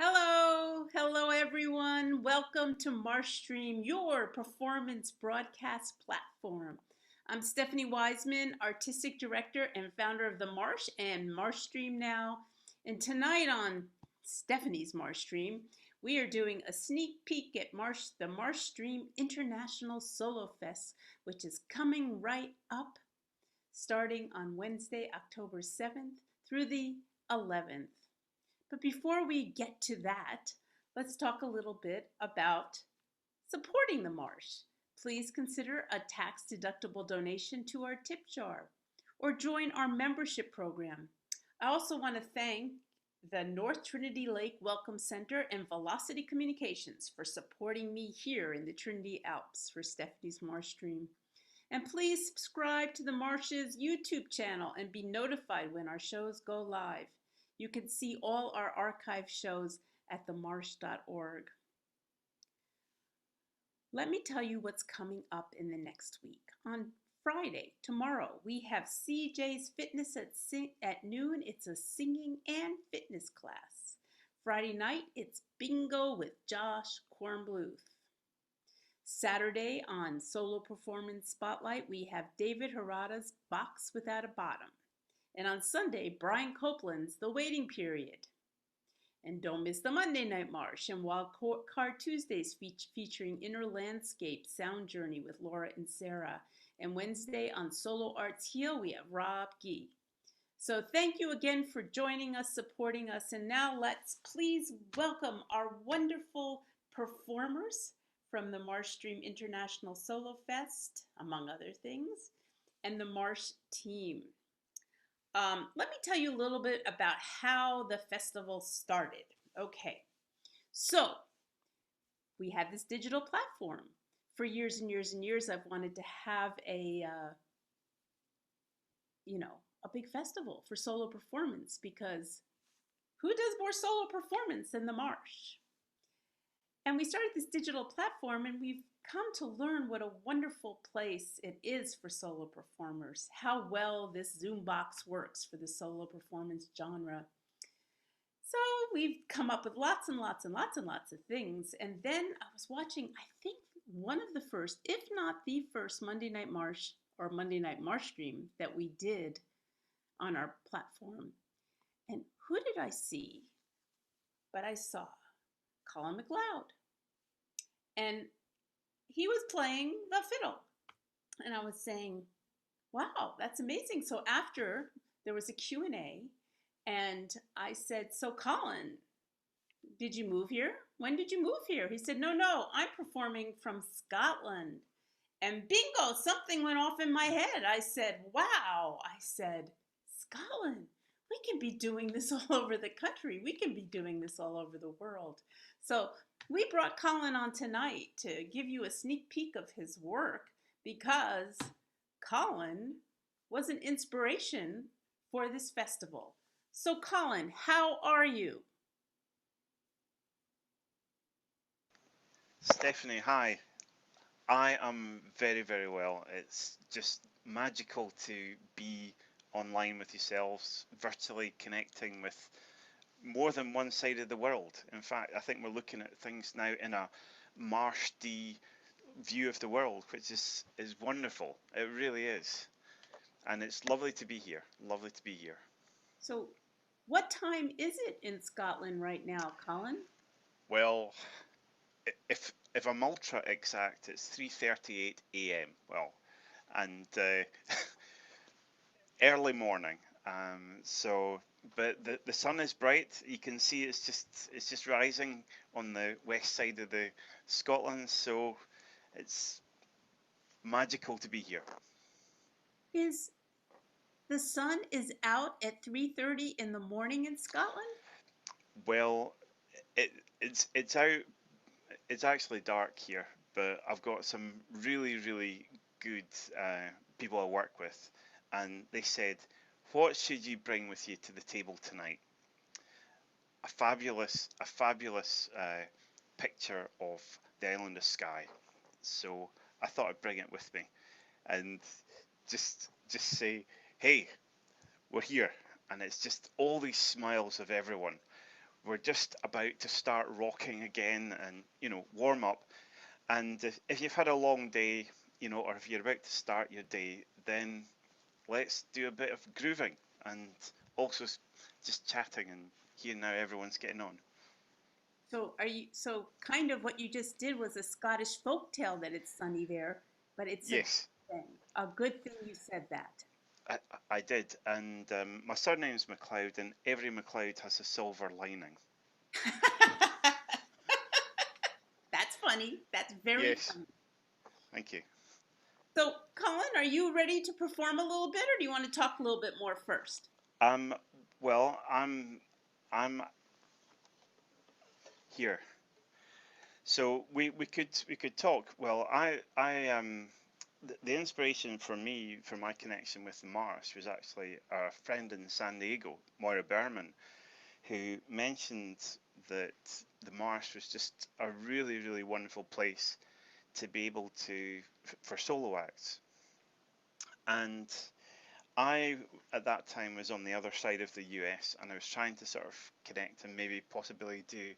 Hello everyone. Welcome to MarshStream, your performance broadcast platform. I'm Stephanie Weisman, Artistic Director and founder of the Marsh and MarshStream now. And tonight on Stephanie's MarshStream, we are doing a sneak peek at the MarshStream International Solo Fest, which is coming right up starting on Wednesday, October 7th through the 11th. But before we get to that, let's talk a little bit about supporting the Marsh. Please consider a tax-deductible donation to our tip jar or join our membership program. I also want to thank the North Trinity Lake Welcome Center and Velocity Communications for supporting me here in the Trinity Alps for Stephanie's MarshStream. And please subscribe to the Marsh's YouTube channel and be notified when our shows go live. You can see all our archive shows at themarsh.org. Let me tell you what's coming up in the next week. On Friday, tomorrow, we have CJ's Fitness at noon. It's a singing and fitness class. Friday night, it's bingo with Josh Kornbluth. Saturday on Solo Performance Spotlight, we have David Harada's Box Without a Bottom. And on Sunday, Brian Copeland's The Waiting Period. And don't miss the Monday Night Marsh and Wild Card Tuesdays featuring Inner Landscape Sound Journey with Laura and Sarah. And Wednesday on Solo Arts Heal, we have Rob Gee. So thank you again for joining us, supporting us. And now let's please welcome our wonderful performers from the MarshStream International Solo Fest, among other things, and the Marsh team. Let me tell you a little bit about how the festival started. Okay, so we have this digital platform. For years and years and years, I've wanted to have a big festival for solo performance, because who does more solo performance than the Marsh? And we started this digital platform, and we've come to learn what a wonderful place it is for solo performers, how well this Zoom box works for the solo performance genre. So we've come up with lots and lots and lots and lots of things. And then I was watching, I think, one of the first, if not the first, Monday Night Marsh or Monday Night MarshStream that we did on our platform. And who did I see? But I saw Colin MacLeod. And he was playing the fiddle. And I was saying, wow, that's amazing. So after, there was a Q&A, and I said, so Colin, did you move here? When did you move here? He said, no, I'm performing from Scotland. And bingo, something went off in my head. I said, wow. I said, Scotland, we can be doing this all over the country. We can be doing this all over the world. So we brought Colin on tonight to give you a sneak peek of his work, because Colin was an inspiration for this festival. So Colin, how are you? Stephanie, hi. I am very, very well. It's just magical to be online with yourselves, virtually connecting with more than one side of the world. In fact, I think we're looking at things now in a Marsh D view of the world, which is wonderful. It really is. And it's lovely to be here. Lovely to be here. So what time is it in Scotland right now, Colin? Well, if I'm ultra exact, it's 3:38 a.m. Well, and early morning. But the sun is bright. You can see it's just rising on the west side of the Scotland. So it's magical to be here. Is the sun is out at 3:30 in the morning in Scotland? Well, it's out. It's actually dark here, but I've got some really good people I work with, and they said, what should you bring with you to the table tonight? A fabulous picture of the island of Skye. So I thought I'd bring it with me, and just say, hey, we're here. And it's just all these smiles of everyone we're just about to start rocking again and, warm up. And if you've had a long day, or if you're about to start your day, then let's do a bit of grooving and also just chatting and hearing how everyone's getting on. So kind of what you just did was a Scottish folk tale that it's sunny there, but it's a Yes, good thing. A good thing you said that. I did. And my surname's MacLeod, and every MacLeod has a silver lining. That's funny. That's very Yes, funny. thank you. So, Colin, are you ready to perform a little bit, or do you want to talk a little bit more first? Well, I'm here. So we could talk. Well, the inspiration for me for my connection with the Marsh was actually a friend in San Diego, Moira Berman, who mentioned that the Marsh was just a really, really wonderful place to be able to for solo acts. And I at that time was on the other side of the US, and I was trying to sort of connect and maybe possibly do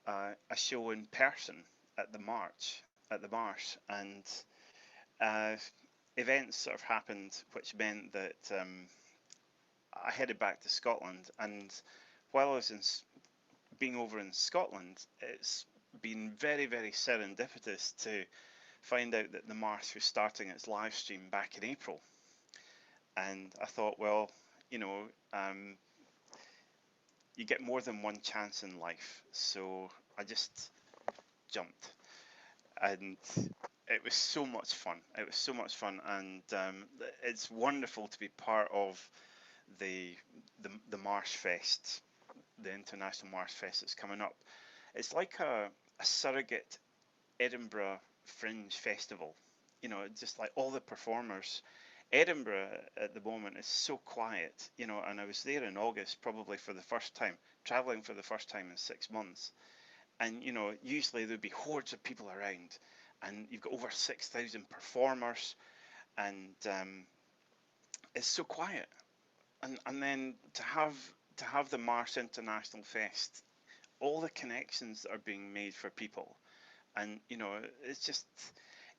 a show in person at the Marsh, and uh, events sort of happened, which meant that I headed back to Scotland. And while I was being over in Scotland, it's been very, very serendipitous to find out that the Marsh was starting its live stream back in April. And I thought, well, you know, um, you get more than one chance in life, so I just jumped, and it was so much fun. It was so much fun, and it's wonderful to be part of the the Marsh Fest, the International Marsh Fest that's coming up. It's like a surrogate Edinburgh Fringe Festival. Just like all the performers. Edinburgh at the moment is so quiet, and I was there in August probably for the first time, traveling for the first time in 6 months. And usually there'd be hordes of people around, and you've got over 6,000 performers, and it's so quiet. And then to have the Marsh International Fest, all the connections that are being made for people, and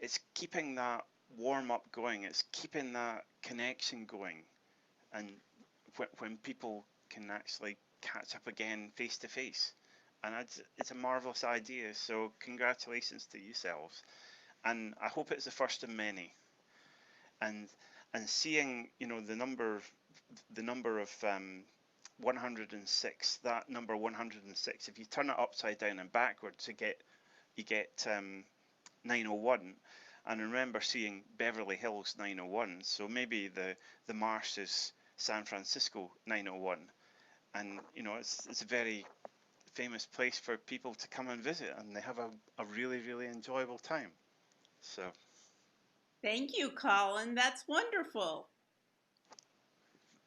it's keeping that warm up going. It's keeping that connection going, and when people can actually catch up again face to face, and it's a marvelous idea. So congratulations to yourselves, and I hope it's the first of many. And seeing the number of 106, that number 106. If you turn it upside down and backwards, you get 901. And I remember seeing Beverly Hills 901, so maybe the Marsh is San Francisco 901, and it's a very famous place for people to come and visit, and they have a really, really enjoyable time. So Thank you, Colin. That's wonderful.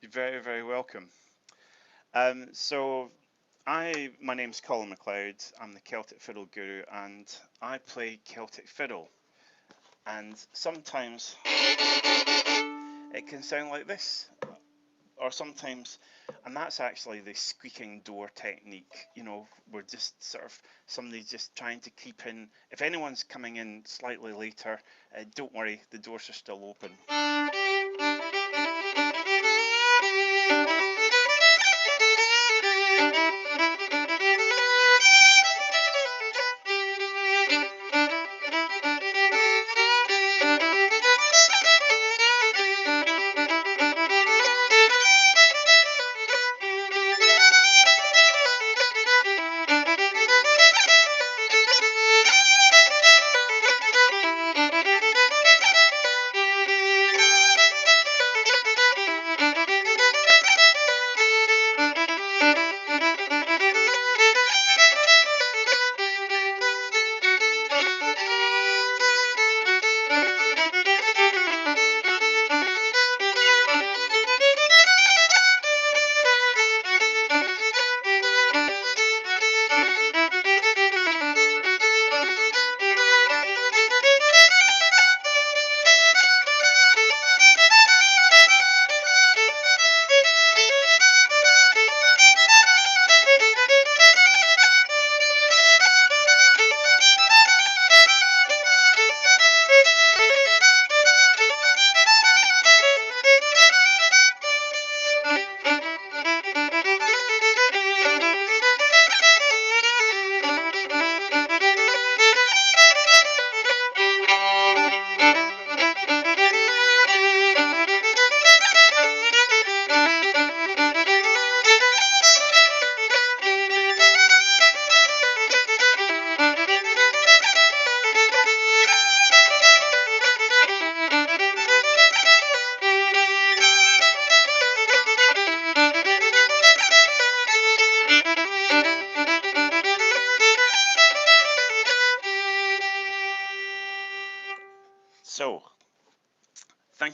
you're very, very welcome. So my name's Colin MacLeod. I'm the Celtic Fiddle Guru, and I play Celtic Fiddle. And sometimes it can sound like this, or sometimes, and that's actually the squeaking door technique. We're just sort of somebody just trying to keep in. If anyone's coming in slightly later, don't worry, the doors are still open.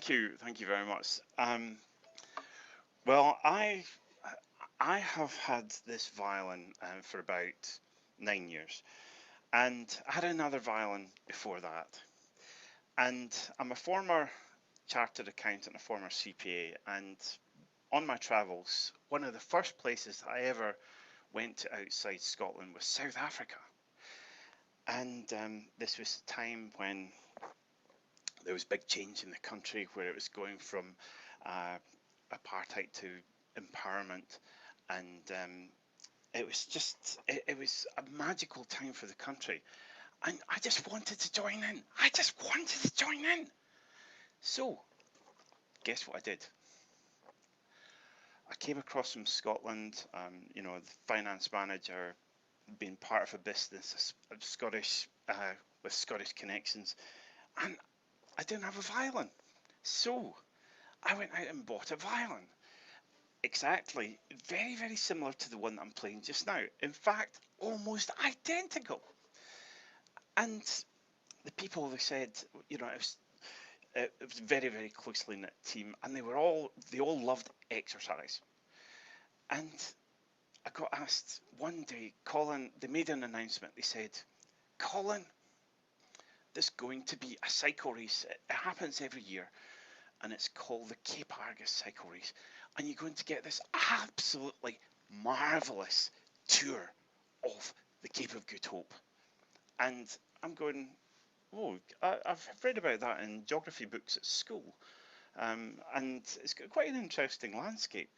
thank you very much. Well, I have had this violin for about 9 years, and I had another violin before that. And I'm a former chartered accountant, a former CPA, and on my travels, one of the first places I ever went to outside Scotland was South Africa. And this was the time when there was big change in the country, where it was going from apartheid to empowerment, and it was just it was a magical time for the country, and I just wanted to join in. I just wanted to join in. So guess what I did? I came across from Scotland, the finance manager, being part of a business, Scottish with Scottish connections, and I didn't have a violin. So I went out and bought a violin. Exactly, very, very similar to the one that I'm playing just now. In fact, almost identical. And the people, they said, it was a very, very closely knit team, and they all loved exercise. And I got asked one day, Colin, they made an announcement. They said, Colin, there's going to be a cycle race. It happens every year, and it's called the Cape Argus Cycle Race. And you're going to get this absolutely marvellous tour of the Cape of Good Hope. And I'm going, oh, I've read about that in geography books at school. And it's got quite an interesting landscape.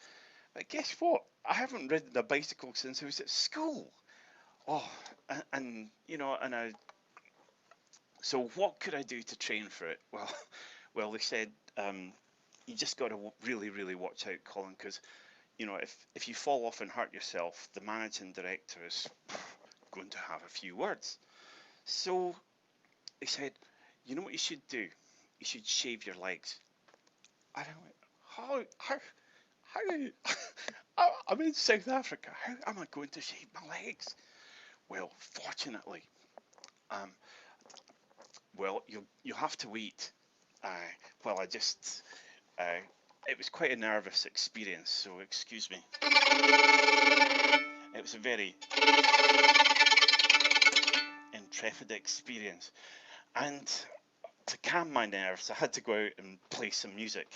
But guess what? I haven't ridden a bicycle since I was at school. Oh, so what could I do to train for it? Well, they said, you just got to really, really watch out, Colin, because, if you fall off and hurt yourself, the managing director is going to have a few words. So they said, you know what you should do? You should shave your legs. And I went, how? I'm in South Africa. How am I going to shave my legs? Well, fortunately, you'll have to wait. I just, it was quite a nervous experience, so excuse me. It was a very intrepid experience, and to calm my nerves, I had to go out and play some music.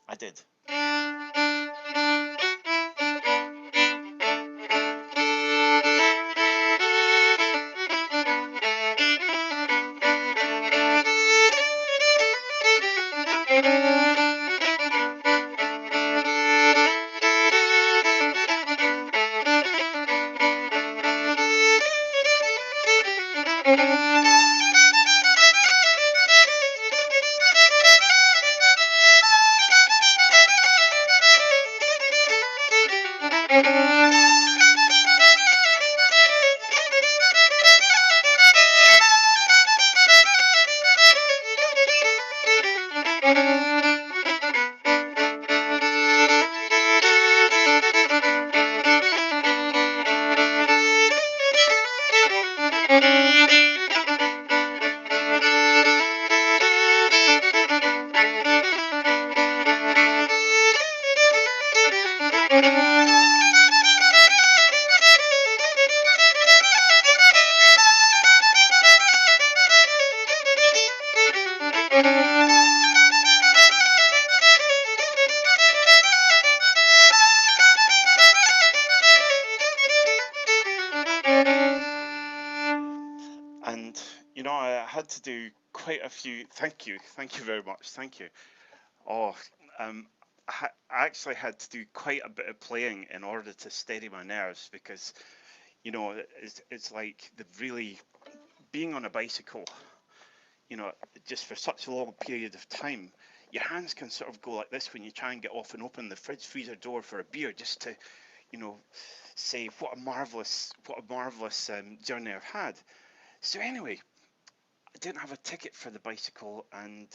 I did. And I had to do quite a few. Thank you very much. Thank you. Oh, I actually had to do quite a bit of playing in order to steady my nerves, because it's like the really being on a bicycle, just for such a long period of time, your hands can sort of go like this when you try and get off and open the fridge freezer door for a beer, just to say what a marvelous journey I've had. So anyway, I didn't have a ticket for the bicycle, and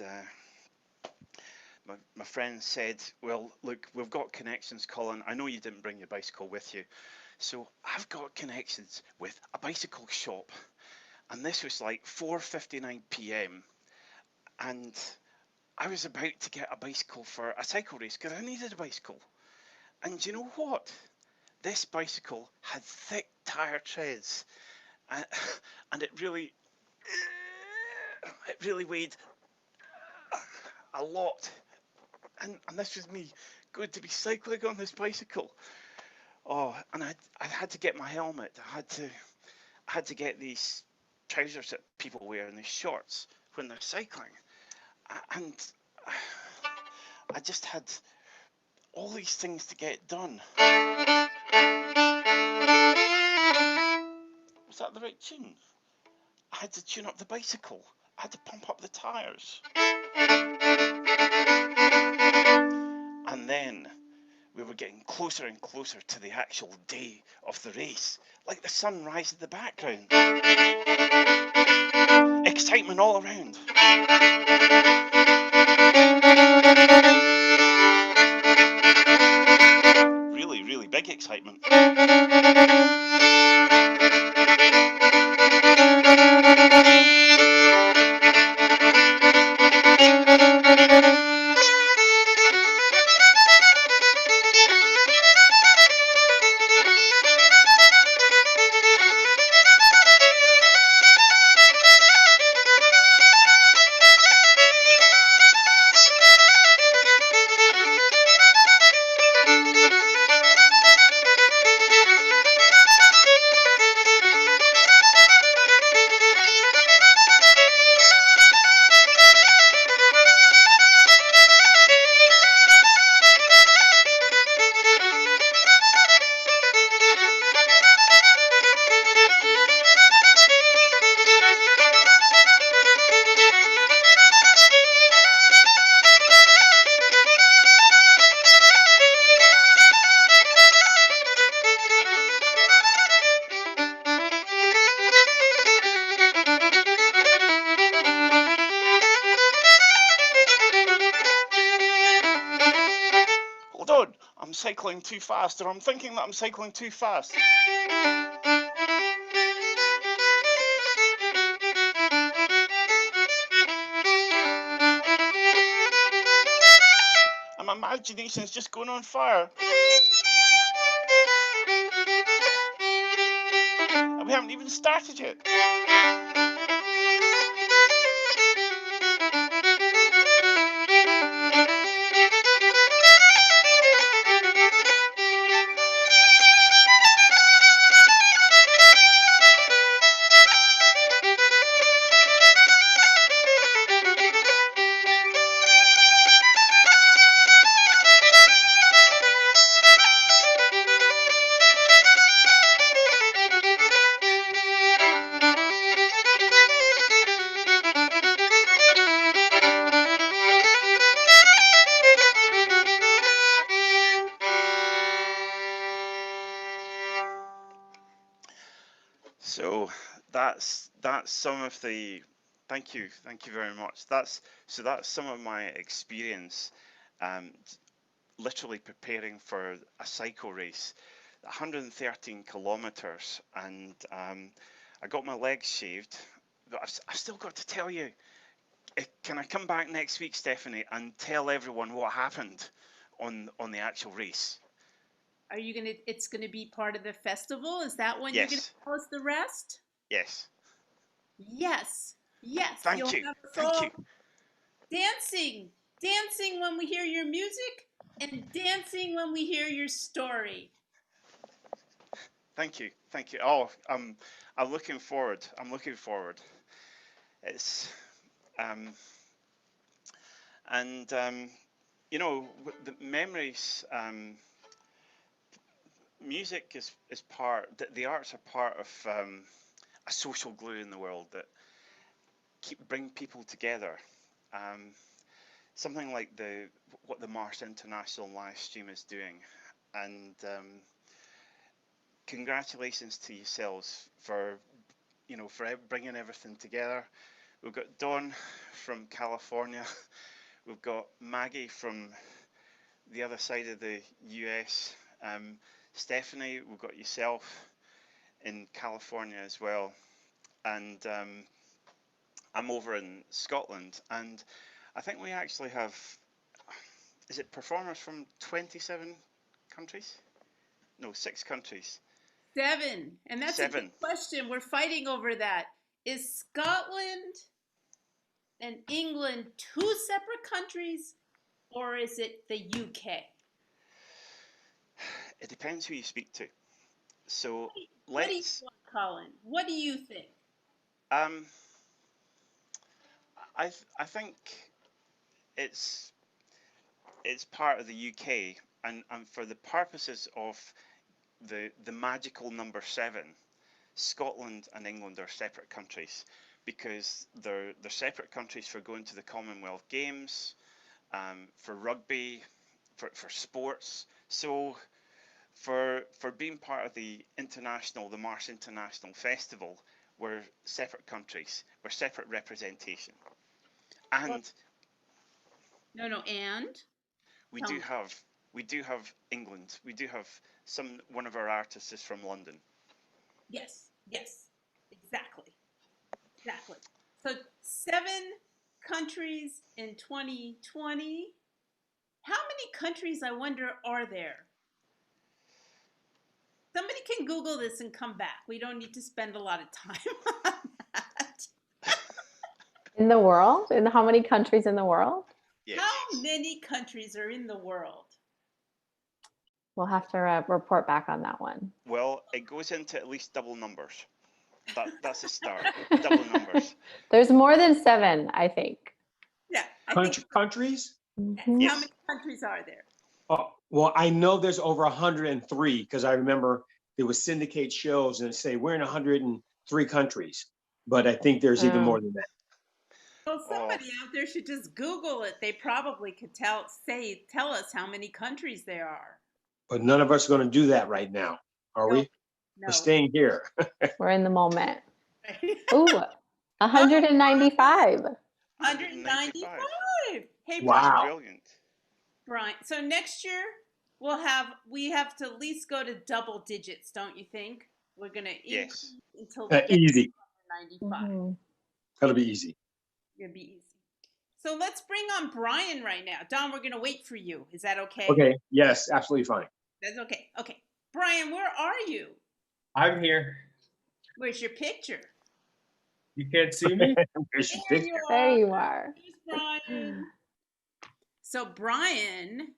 my friend said, well, look, we've got connections, Colin. I know you didn't bring your bicycle with you, so I've got connections with a bicycle shop. And this was like 4:59 p.m. and I was about to get a bicycle for a cycle race because I needed a bicycle. And you know what? This bicycle had thick tire treads, and, and it really weighed a lot. And this was me going to be cycling on this bicycle. Oh, and I had to get my helmet. I had to get these trousers that people wear and these shorts when they're cycling. And I just had all these things to get done. Was that the right tune? I had to tune up the bicycle. I had to pump up the tyres. And then we were getting closer and closer to the actual day of the race, like the sunrise in the background. Excitement all around. Really, really big excitement. Hold on, I'm cycling too fast, or I'm thinking that I'm cycling too fast. And my imagination's just going on fire. And we haven't even started yet. So that's some of the thank you very much. That's some of my experience, literally preparing for a cycle race, 113 kilometers, and I got my legs shaved. But I've still got to tell you. Can I come back next week, Stephanie, and tell everyone what happened on the actual race? Are you gonna? It's gonna be part of the festival. Is that when you're gonna Yes. tell us the rest? Yes. Yes. Yes. Thank You'll you. have us Thank all you. dancing when we hear your music, and dancing when we hear your story. Thank you. Thank you. Oh, I'm looking forward. I'm looking forward. It's and you know, the memories. Music is part. The arts are part of a social glue in the world that bring people together. Um, Something like what the Marsh International live stream is doing, and congratulations to yourselves for for bringing everything together. We've got Dawn from California. We've got Maggie from the other side of the US. Stephanie, we've got yourself in California as well. And I'm over in Scotland, and I think we actually have, is it performers from 27 countries? No, 6 countries. 7. And that's a good 7. question. We're fighting over that. Is Scotland and England 2 separate countries, or is it the UK? It depends who you speak to. So What do you let's, want, Colin? What do you think? um, I think it's it's part of the UK, and for the purposes of the magical number 7, Scotland and England are separate countries because they're separate countries for going to the Commonwealth Games, for rugby, for sports. So for being part of the Marsh International Festival, we're separate countries, we're separate representation, Well, and no, and we tell do me. have we do have England. We do have one of our artists is from London. Yes, yes, exactly, exactly. So 7 countries in 2020. How many countries, I wonder, are there? Somebody can Google this and come back. We don't need to spend a lot of time on that. In the world? In how many countries in the world? Yes. How many countries are in the world? We'll have to report back on that one. Well, it goes into at least double numbers. That's a start. Double numbers. There's more than 7, I think. Yeah, I think. Countries? Mhm. Yes. How many countries are there? Oh, well, I know there's over 103 because I remember there was syndicate shows and say we're in 103 countries, but I think there's even more than that. Well, somebody out there should just Google it. They probably could tell us how many countries there are. But none of us are going to do that right now, are we? No. We're staying here. We're in the moment. Ooh, 195. 195. Hey, Wow. Brilliant. Brian. So next year we have to at least go to double digits, don't you think? We're gonna increase until we get Easy. to 95. Mhm. That'll be easy. It'll be easy. So let's bring on Brian right now. Don, we're gonna wait for you. Is that okay? Okay. Yes, absolutely fine. That's okay. Okay. Brian, where are you? I'm here. Where's your picture? You can't see me? There you are. There's Brian. So Brian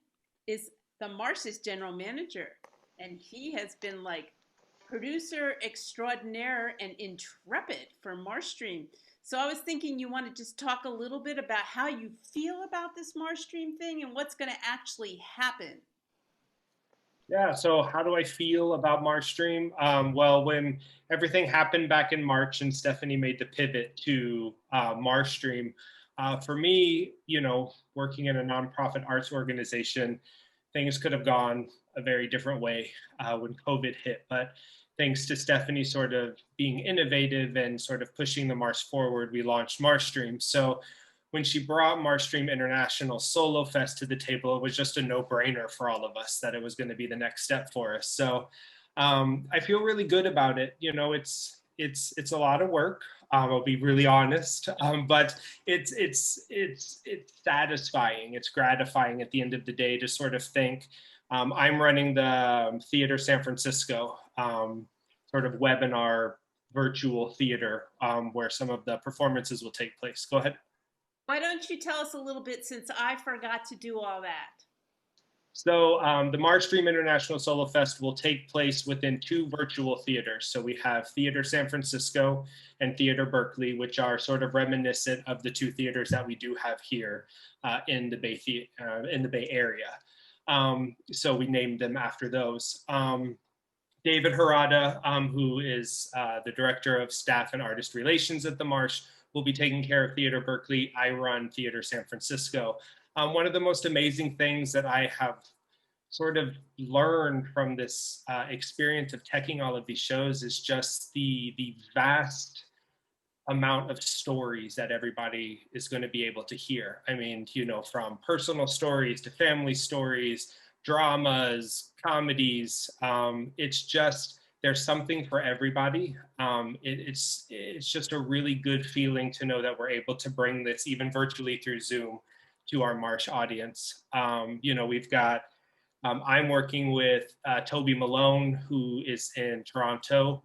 is the Marsh's general manager, and he has been like producer extraordinaire and intrepid for MarshStream. So I was thinking you want to just talk a little bit about how you feel about this MarshStream thing and what's going to actually happen. Yeah, so how do I feel about MarshStream? Well, when everything happened back in March and Stephanie made the pivot to MarshStream, for me, working in a nonprofit arts organization, things could have gone a very different way when COVID hit. But thanks to Stephanie sort of being innovative and sort of pushing the Marsh forward, we launched MarshStream. So when she brought MarshStream International Solo Fest to the table, it was just a no-brainer for all of us that it was going to be the next step for us. So I feel really good about it. It's a lot of work. I'll be really honest, but it's satisfying. It's gratifying at the end of the day to sort of think. I'm running the Theater San Francisco sort of webinar virtual theater where some of the performances will take place. Go ahead. Why don't you tell us a little bit, since I forgot to do all that? So the MarshStream International Solo Fest will take place within 2 virtual theaters. So we have Theater San Francisco and Theater Berkeley, which are sort of reminiscent of the 2 theaters that we do have here in the Bay Area. So we named them after those. David Harada, who is the Director of Staff and Artist Relations at the Marsh, will be taking care of Theater Berkeley. I run Theater San Francisco. One of the most amazing things that I have sort of learned from this experience of teching all of these shows is just the vast amount of stories that everybody is going to be able to hear. I mean, from personal stories to family stories, dramas, comedies. It's just there's something for everybody. It's just a really good feeling to know that we're able to bring this, even virtually through Zoom, to our Marsh audience. We've got, I'm working with Toby Malone, who is in Toronto,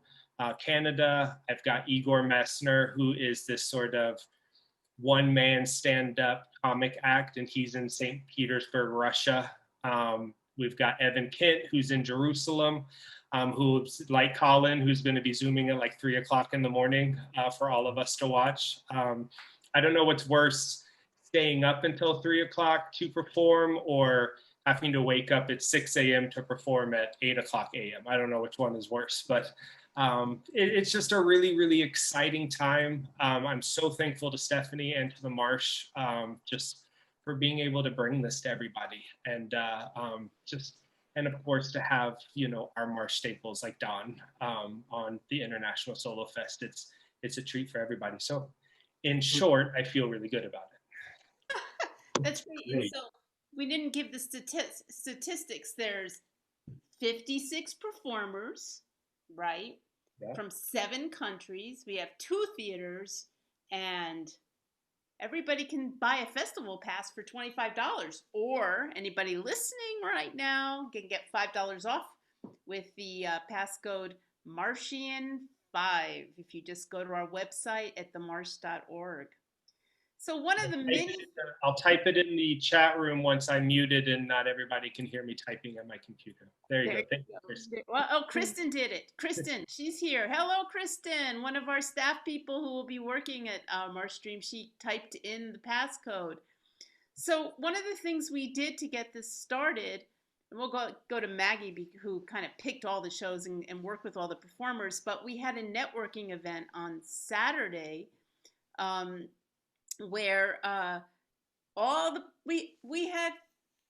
Canada. I've got Igor Messner, who is this sort of one-man stand-up comic act, and he's in St. Petersburg, Russia. We've got Evan Kent, who's in Jerusalem, who's like Colin, who's going to be Zooming at like 3 o'clock in the morning for all of us to watch. I don't know what's worse, staying up until 3 o'clock to perform, or having to wake up at 6 a.m. to perform at 8 o'clock a.m. I don't know which one is worse, but it's just a really, really exciting time. I'm so thankful to Stephanie and to the Marsh just for being able to bring this to everybody, and of course to have our Marsh staples like Don on the International Solo Fest. It's a treat for everybody. So, in short, I feel really good about it. That's great. And so we didn't give the statistics. There's 56 performers, right? Yeah. From 7 countries. We have 2 theaters, and everybody can buy a festival pass for $25, or anybody listening right now can get $5 off with the passcode Martian5 if you just go to our website at themarsh.org. So one of the many... I'll type it in the chat room once I'm muted and not everybody can hear me typing on my computer. There you go. Thank you, Kristen. Well, oh, Kristen did it. Kristen, she's here. Hello, Kristen, one of our staff people who will be working at MarshStream. She typed in the passcode. So one of the things we did to get this started, and we'll go to Maggie, who kind of picked all the shows and worked with all the performers, but we had a networking event on Saturday where we had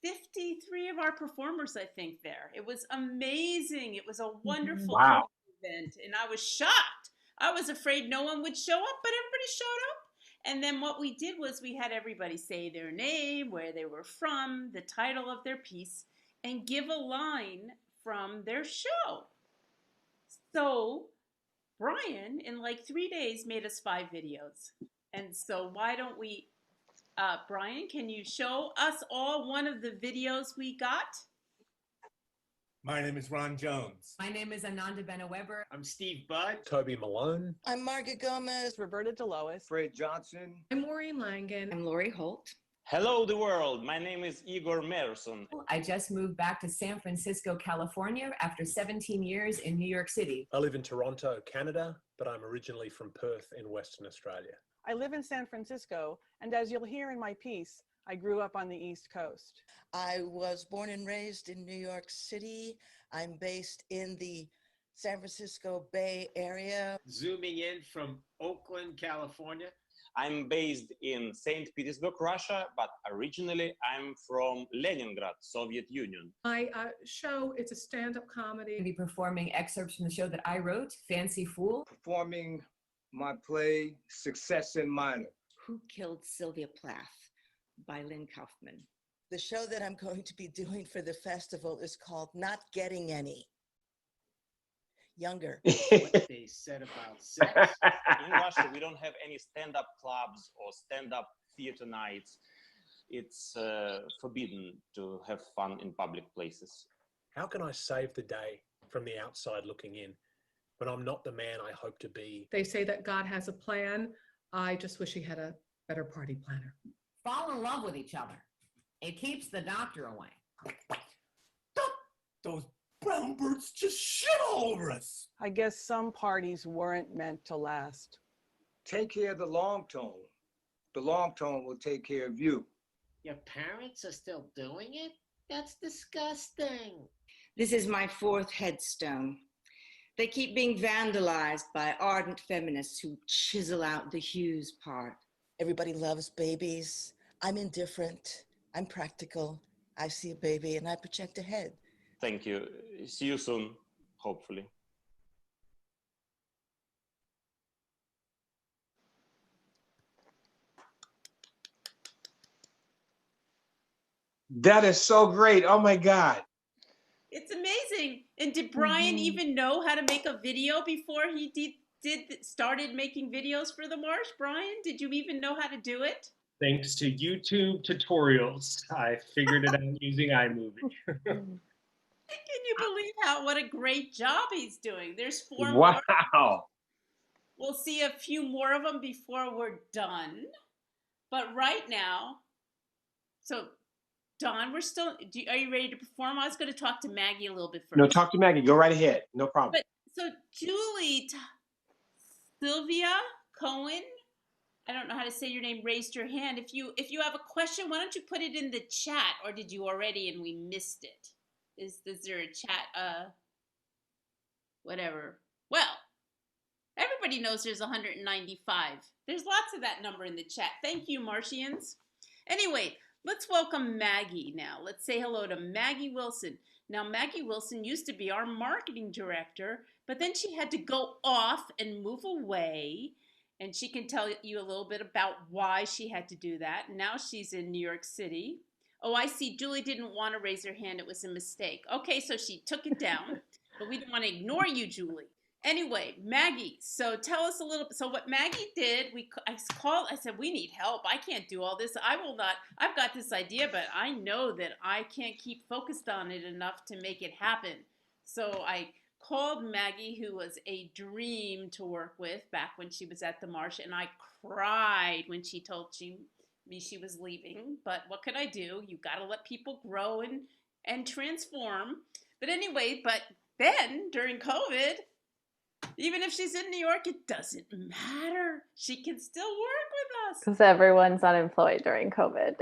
53 of our performers, I think, there. It was amazing. It was a wonderful event, and I was shocked. I was afraid no one would show up, but everybody showed up. And then what we did was we had everybody say their name, where they were from, the title of their piece, and give a line from their show. So Brian, in like 3 days, made us 5 videos. And so why don't we, Brian, can you show us all one of the videos we got? My name is Ron Jones. My name is Ananda Bena-Weber. I'm Steve Budd. Toby Malone. I'm Margaret Gomez. Roberta DeLois. Fred Johnson. I'm Maureen Langen. I'm Lori Holt. Hello, the world. My name is Igor Merson. I just moved back to San Francisco, California after 17 years in New York City. I live in Toronto, Canada, but I'm originally from Perth in Western Australia. I live in San Francisco, and as you'll hear in my piece, I grew up on the East Coast. I was born and raised in New York City. I'm based in the San Francisco Bay Area. Zooming in from Oakland, California. I'm based in St. Petersburg, Russia, but originally I'm from Leningrad, Soviet Union. My show, it's a stand-up comedy. I'll be performing excerpts from the show that I wrote, Fancy Fool. Performing my play, Success in Minor. Who Killed Sylvia Plath by Lynn Kaufman. The show that I'm going to be doing for the festival is called Not Getting Any. Younger. What they said about sex. In Russia, we don't have any stand-up clubs or stand-up theater nights. It's forbidden to have fun in public places. How can I save the day from the outside looking in when I'm not the man I hope to be? They say that God has a plan. I just wish he had a better party planner. Fall in love with each other. It keeps the doctor away. Those brown birds just shit all over us. I guess some parties weren't meant to last. Take care of the long tone. The long tone will take care of you. Your parents are still doing it? That's disgusting. This is my 4th headstone. They keep being vandalized by ardent feminists who chisel out the Hughes part. Everybody loves babies. I'm indifferent. I'm practical. I see a baby and I project ahead. Thank you. See you soon, hopefully. That is so great. Oh my God. It's amazing. And did Brian even know how to make a video before he started making videos for the Marsh? Brian, did you even know how to do it? Thanks to YouTube tutorials, I figured it out using iMovie. Can you believe what a great job he's doing? There's 4 more. Wow. We'll see a few more of them before we're done. But right now, so Don, we're still, are you ready to perform? I was going to talk to Maggie a little bit first. No, talk to Maggie. Go right ahead. No problem. But so Julie, Sylvia Cohen, I don't know how to say your name, raised your hand. If you have a question, why don't you put it in the chat, or did you already and we missed it? Is there a chat? Whatever. Well, everybody knows there's 195. There's lots of that number in the chat. Thank you, Martians. Anyway, let's welcome Maggie now. Let's say hello to Maggie Wilson. Now, Maggie Wilson used to be our marketing director, but then she had to go off and move away. And she can tell you a little bit about why she had to do that. Now she's in New York City. Oh, I see. Julie didn't want to raise her hand. It was a mistake. Okay, so she took it down, but we didn't want to ignore you, Julie. Anyway, Maggie, so tell us a little. So what Maggie did, I said, we need help. I can't do all this. I've got this idea, but I know that I can't keep focused on it enough to make it happen. So I called Maggie, who was a dream to work with back when she was at the Marsh, and I cried when she told me she was leaving. But what could I do? You got to let people grow and transform. But anyway, then during COVID, even if she's in New York, it doesn't matter. She can still work with us. Because everyone's unemployed during COVID.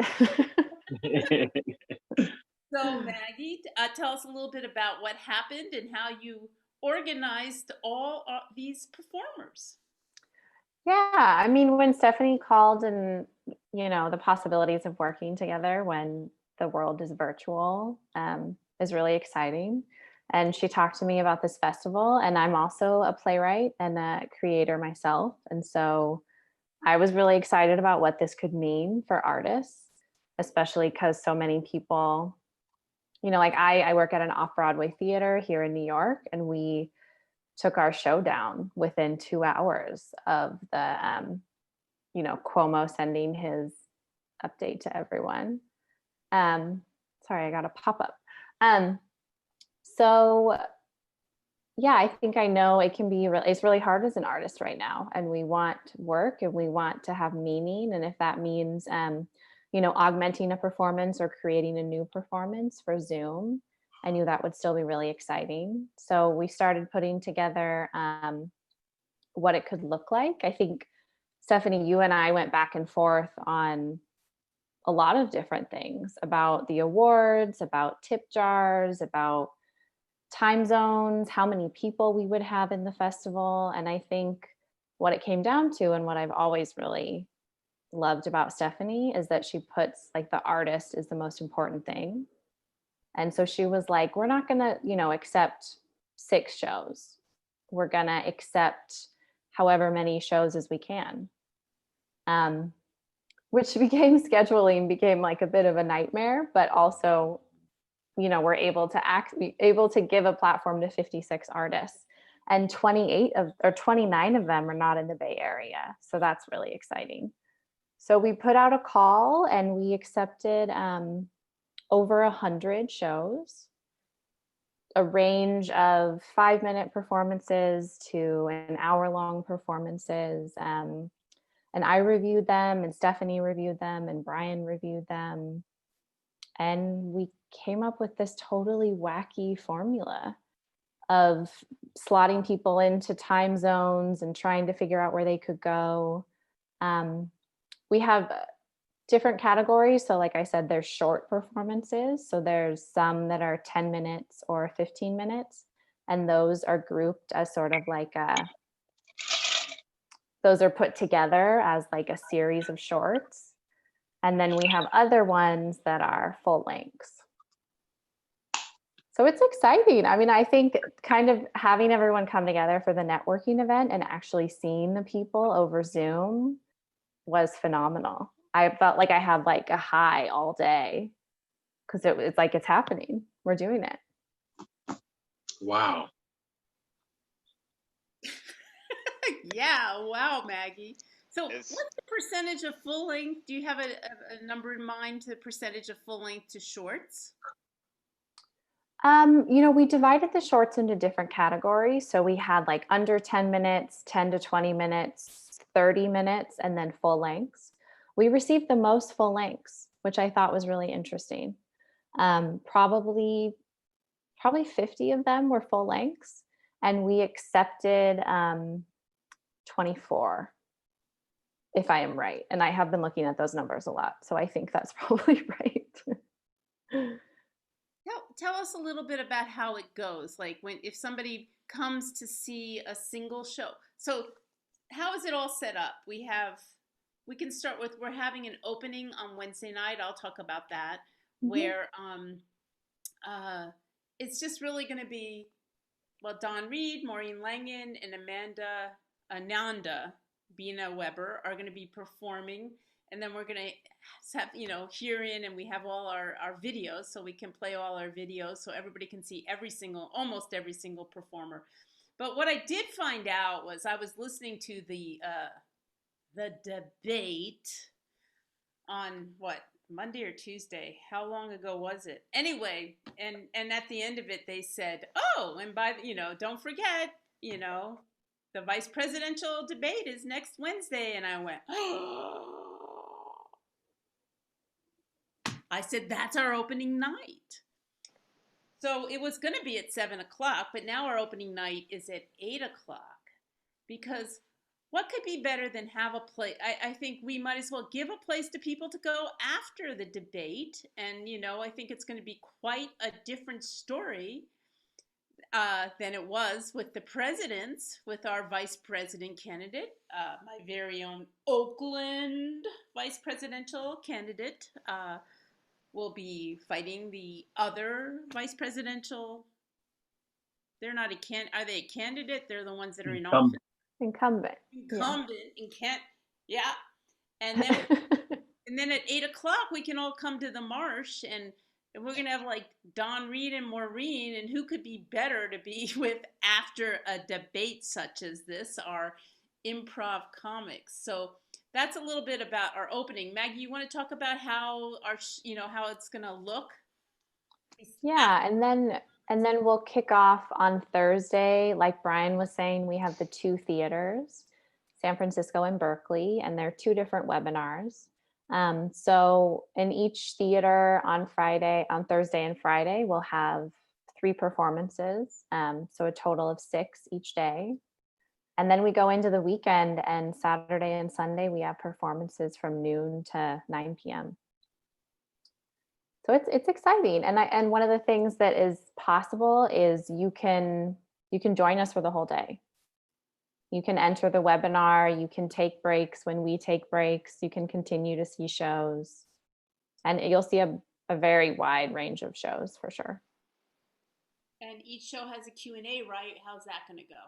So Maggie, tell us a little bit about what happened and how you organized all these performers. Yeah, I mean, when Stephanie called and, the possibilities of working together when the world is virtual is really exciting. And she talked to me about this festival, and I'm also a playwright and a creator myself. And so I was really excited about what this could mean for artists, especially because so many people, like I work at an off-Broadway theater here in New York, and we took our show down within 2 hours of the, Cuomo sending his update to everyone. Sorry, I got a pop-up. So yeah, I think I know it can be it's really hard as an artist right now, and we want work and we want to have meaning. And if that means, augmenting a performance or creating a new performance for Zoom, I knew that would still be really exciting. So we started putting together what it could look like. I think, Stephanie, you and I went back and forth on a lot of different things about the awards, about tip jars, about time zones, how many people we would have in the festival. And I think what it came down to, and what I've always really loved about Stephanie, is that she puts the artist is the most important thing. And so she was like, we're not going to, accept 6 shows. We're going to accept however many shows as we can. Which scheduling became a bit of a nightmare, but also, we're able to give a platform to 56 artists, and 29 of them are not in the Bay Area. So that's really exciting. So we put out a call and we accepted over 100 shows, a range of 5-minute performances to an hour-long performances. And I reviewed them, and Stephanie reviewed them, and Brian reviewed them. And we came up with this totally wacky formula of slotting people into time zones and trying to figure out where they could go. We have different categories. So like I said, there's short performances. So there's some that are 10 minutes or 15 minutes. And those are grouped as sort of those are put together as a series of shorts. And then we have other ones that are full lengths. So it's exciting. I mean, I think kind of having everyone come together for the networking event and actually seeing the people over Zoom was phenomenal. I felt like I had a high all day because it was it's happening. We're doing it. Wow. Yeah, wow, Maggie. So what's the percentage of full length? Do you have a number in mind, the percentage of full length to shorts? We divided the shorts into different categories. So we had like under 10 minutes, 10 to 20 minutes, 30 minutes, and then full lengths. We received the most full lengths, which I thought was really interesting. Probably 50 of them were full lengths, and we accepted 24, if I am right. And I have been looking at those numbers a lot, so I think that's probably right. Tell us a little bit about how it goes. Like if somebody comes to see a single show. So how is it all set up? We can start with, we're having an opening on Wednesday night. I'll talk about that, where it's just really going to be, Dawn Reed, Maureen Langen, and Ananda Bina Weber are going to be performing. And then we're going to have, hear in, and we have all our videos, so we can play all our videos so everybody can see almost every single performer. But what I did find out was I was listening to the debate on Monday or Tuesday. How long ago was it? Anyway, and at the end of it, they said, oh, and don't forget, the vice presidential debate is next Wednesday. And I went, oh. I said, that's our opening night. So it was going to be at 7 o'clock, but now our opening night is at 8 o'clock. Because what could be better than have a place? I think we might as well give a place to people to go after the debate. And, I think it's going to be quite a different story than it was with the presidents, with our vice president candidate, my very own Oakland vice presidential candidate, will be fighting the other vice presidential. They're not are they a candidate? They're the ones that are in office. Incumbent. Yeah. And then and then at 8 o'clock we can all come to the Marsh, and we're gonna have like Dawn Reed and Maureen, and who could be better to be with after a debate such as this? Our improv comics. So that's a little bit about our opening. Maggie, you want to talk about how how it's gonna look? Yeah, and then we'll kick off on Thursday. Like Brian was saying, we have the two theaters, San Francisco and Berkeley, and they're two different webinars. So in each theater on Thursday and Friday, we'll have 3 performances. So a total of 6 each day. And then we go into the weekend, and Saturday and Sunday, we have performances from noon to 9 p.m. So it's exciting. And one of the things that is possible is you can join us for the whole day. You can enter the webinar, you can take breaks when we take breaks, you can continue to see shows, and you'll see a very wide range of shows for sure. And each show has a Q&A, right? How's that going to go?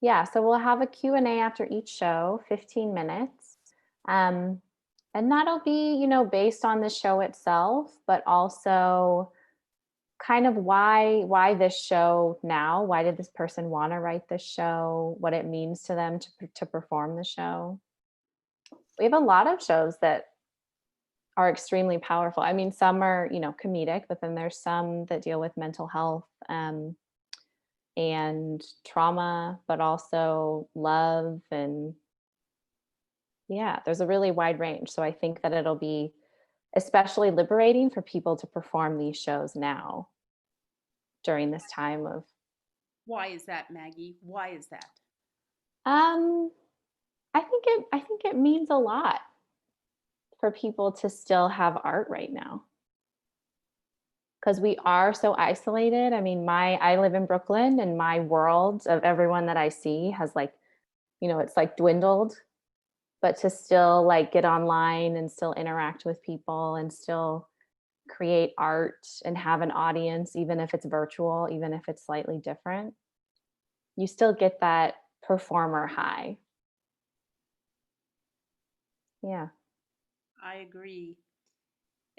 Yeah, so we'll have a Q&A after each show, 15 minutes. And that'll be, based on the show itself, but also kind of why this show now? Why did this person want to write this show? What it means to them to perform the show? We have a lot of shows that are extremely powerful. I mean, some are, comedic, but then there's some that deal with mental health and trauma, but also love, and there's a really wide range. So I think that it'll be especially liberating for people to perform these shows now during this time of. Why is that, Maggie? Why is that? I think it means a lot for people to still have art right now, because we are so isolated. I mean, I live in Brooklyn, and my world of everyone that I see has it's like dwindled. But to still get online and still interact with people and still create art and have an audience, even if it's virtual, even if it's slightly different, you still get that performer high. Yeah. I agree.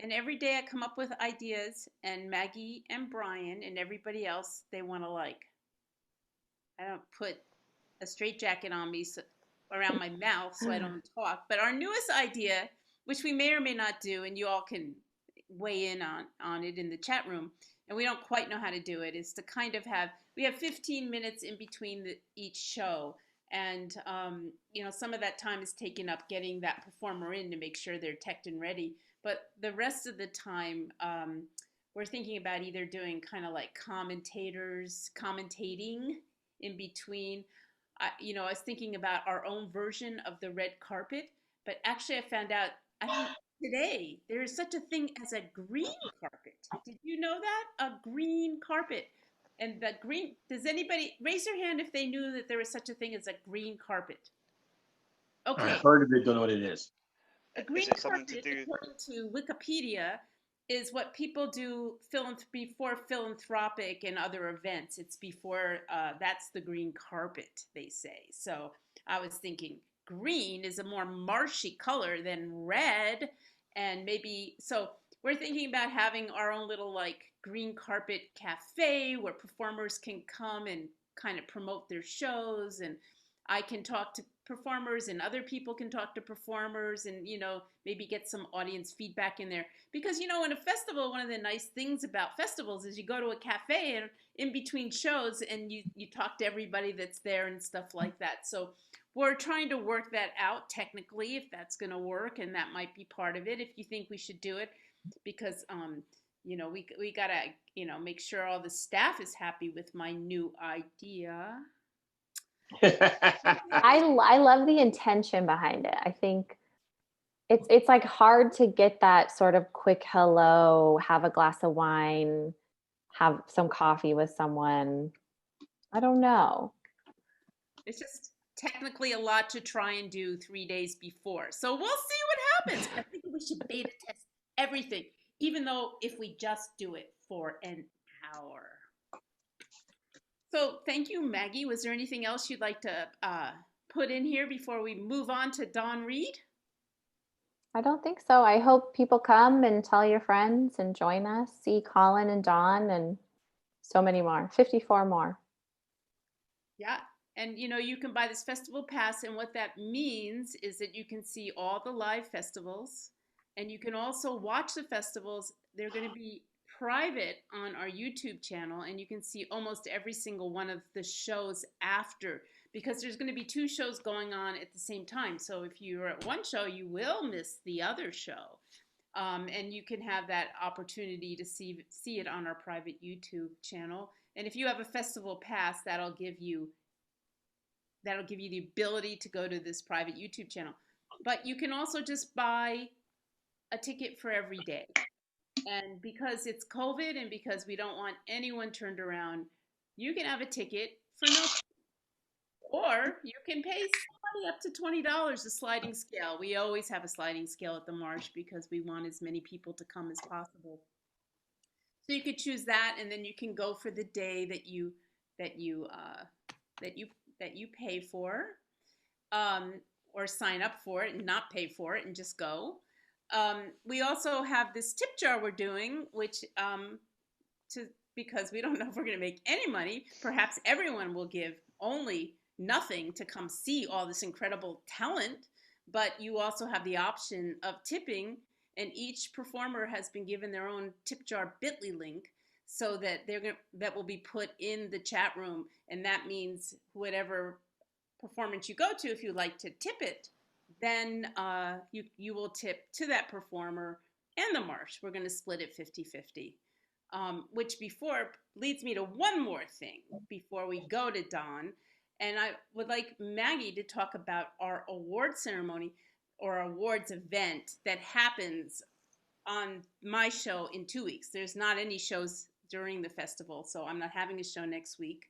And every day I come up with ideas, and Maggie and Brian and everybody else, they want to like. I don't put a straitjacket on me around my mouth so I don't talk. But our newest idea, which we may or may not do, and you all can weigh in on it in the chat room, and we don't quite know how to do it, is to kind of we have 15 minutes in between each show. And, some of that time is taken up getting that performer in to make sure they're teched and ready. But the rest of the time, we're thinking about either doing kind of like commentating in between. I was thinking about our own version of the red carpet, but actually I found out today there is such a thing as a green carpet. Did you know that? A green carpet. And the green, does anybody raise their hand if they knew that there was such a thing as a green carpet? Okay. I heard of it, don't know what it is. A green carpet, according to Wikipedia, is what people do before philanthropic and other events. It's before, that's the green carpet, they say. So I was thinking green is a more marshy color than red. And maybe, so we're thinking about having our own little like green carpet cafe where performers can come and kind of promote their shows, and I can talk to performers and other people can talk to performers, and maybe get some audience feedback in there. Because in a festival, one of the nice things about festivals is you go to a cafe and in between shows and you talk to everybody that's there and stuff like that. So we're trying to work that out technically, if that's going to work, and that might be part of it if you think we should do it, because we got to make sure all the staff is happy with my new idea. I love the intention behind it. I think it's like hard to get that sort of quick hello, have a glass of wine, have some coffee with someone. I don't know. It's just technically a lot to try and do 3 days before. So we'll see what happens. I think we should beta test everything, even though if we just do it for an hour. So thank you, Maggie. Was there anything else you'd like to put in here before we move on to Dawn Reed? I don't think so. I hope people come and tell your friends and join us. See Colin and Dawn and so many more, 54 more. Yeah. And, you can buy this festival pass. And what that means is that you can see all the live festivals, and you can also watch the festivals. They're going to be private on our YouTube channel, and you can see almost every single one of the shows after, because there's going to be 2 shows going on at the same time. So if you're at one show, you will miss the other show. And you can have that opportunity to see it on our private YouTube channel. And if you have a festival pass, that'll give you the ability to go to this private YouTube channel. But you can also just buy a ticket for every day. And because it's COVID and because we don't want anyone turned around, you can have a ticket for no, or you can pay somebody up to $20, a sliding scale. We always have a sliding scale at the Marsh because we want as many people to come as possible. So you could choose that, and then you can go for the day that you pay for, or sign up for it and not pay for it and just go. We also have this tip jar we're doing, which because we don't know if we're going to make any money. Perhaps everyone will give only nothing to come see all this incredible talent, but you also have the option of tipping, and each performer has been given their own tip jar bit.ly link, so that that will be put in the chat room, and that means whatever performance you go to, if you like to tip it, then you will tip to that performer and the Marsh. We're going to split it 50-50, which leads me to one more thing before we go to Dawn. And I would like Maggie to talk about our award ceremony or awards event that happens on my show in 2 weeks. There's not any shows during the festival, so I'm not having a show next week,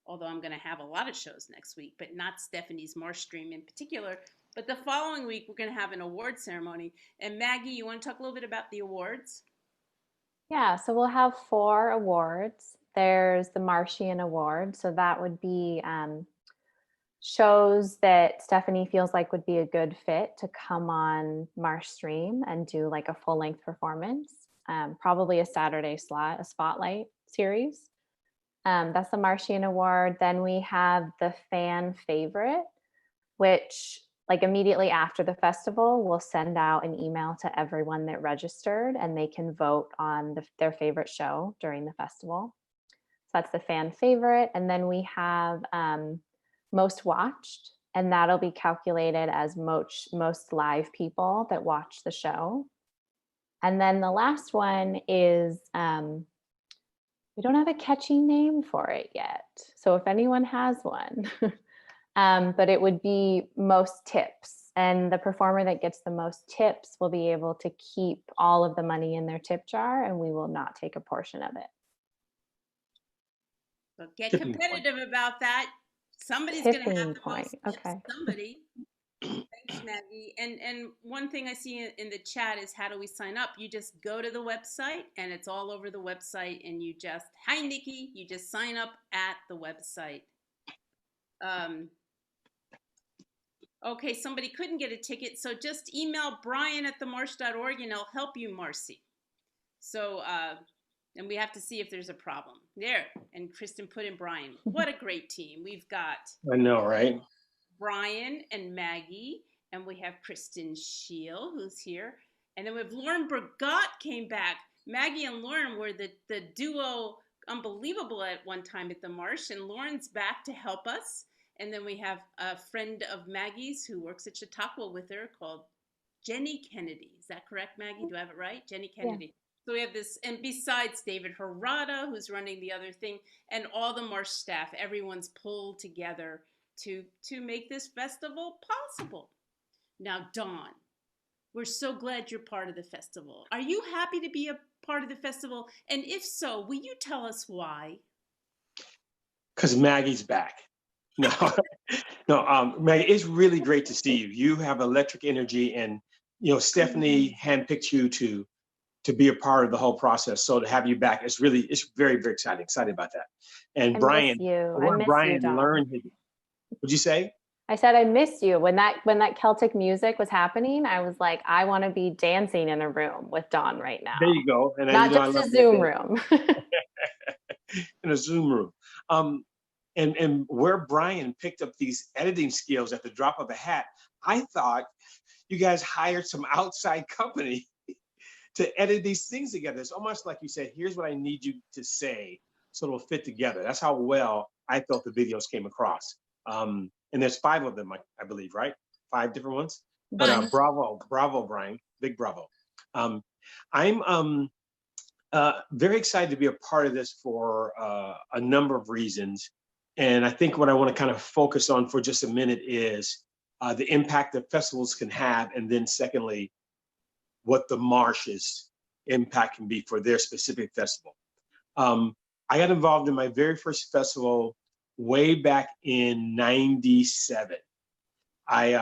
although I'm going to have a lot of shows next week, but not Stephanie's MarshStream in particular. But the following week, we're going to have an award ceremony. And Maggie, you want to talk a little bit about the awards? Yeah, so we'll have 4 awards. There's the Marshian Award, so that would be shows that Stephanie feels like would be a good fit to come on MarshStream and do like a full length performance, probably a Saturday slot, a spotlight series. That's the Martian Award. Then we have the fan favorite, which like immediately after the festival, we'll send out an email to everyone that registered and they can vote on their favorite show during the festival. So that's the fan favorite. And then we have most watched, and that'll be calculated as most live people that watch the show. And then the last one is, we don't have a catchy name for it yet. So if anyone has one, but it would be most tips. And the performer that gets the most tips will be able to keep all of the money in their tip jar, and we will not take a portion of it. So get competitive about that. Somebody's going to have the most tips. Okay. Somebody. Thanks, Maggie. And one thing I see in the chat is how do we sign up? You just go to the website, and it's all over the website, and you just, hi, Nikki, you just sign up at the website. Okay, somebody couldn't get a ticket, so just email brian@themarsh.org, and he'll help you, Marcy. So, and we have to see if there's a problem. There, and Kristen put in Brian. What a great team. We've got I know, right? Brian and Maggie, and we have Kristen Scheel, who's here. And then we have Lauren Burgott came back. Maggie and Lauren were the duo unbelievable at one time at the Marsh, and Lauren's back to help us. And then we have a friend of Maggie's who works at Chautauqua with her called Jenny Kennedy. Is that correct, Maggie? Do I have it right? Jenny Kennedy. Yeah. So we have this, and besides David Harada, who's running the other thing, and all the Marsh staff, everyone's pulled together to make this festival possible. Now, Dawn, we're so glad you're part of the festival. Are you happy to be a part of the festival? And if so, will you tell us why? Because Maggie's back. No, Maggie, it's really great to see you. You have electric energy, and Stephanie handpicked you to be a part of the whole process. So to have you back, it's very, very exciting. Excited about that. And Brian, Brian learned. What'd you say? I said I missed you when that Celtic music was happening. I was like, I want to be dancing in a room with Dawn right now. There you go. And not just a Zoom room. In a Zoom room. And where Brian picked up these editing skills at the drop of a hat, I thought you guys hired some outside company to edit these things together. It's almost like you said, here's what I need you to say so it'll fit together. That's how well I felt the videos came across. And there's 5 of them, I believe, right? 5 different ones. But bravo, Brian, big bravo. I'm very excited to be a part of this for a number of reasons. And I think what I want to kind of focus on for just a minute is the impact that festivals can have, and then secondly, what the Marsh's impact can be for their specific festival. I got involved in my very first festival way back in '97. I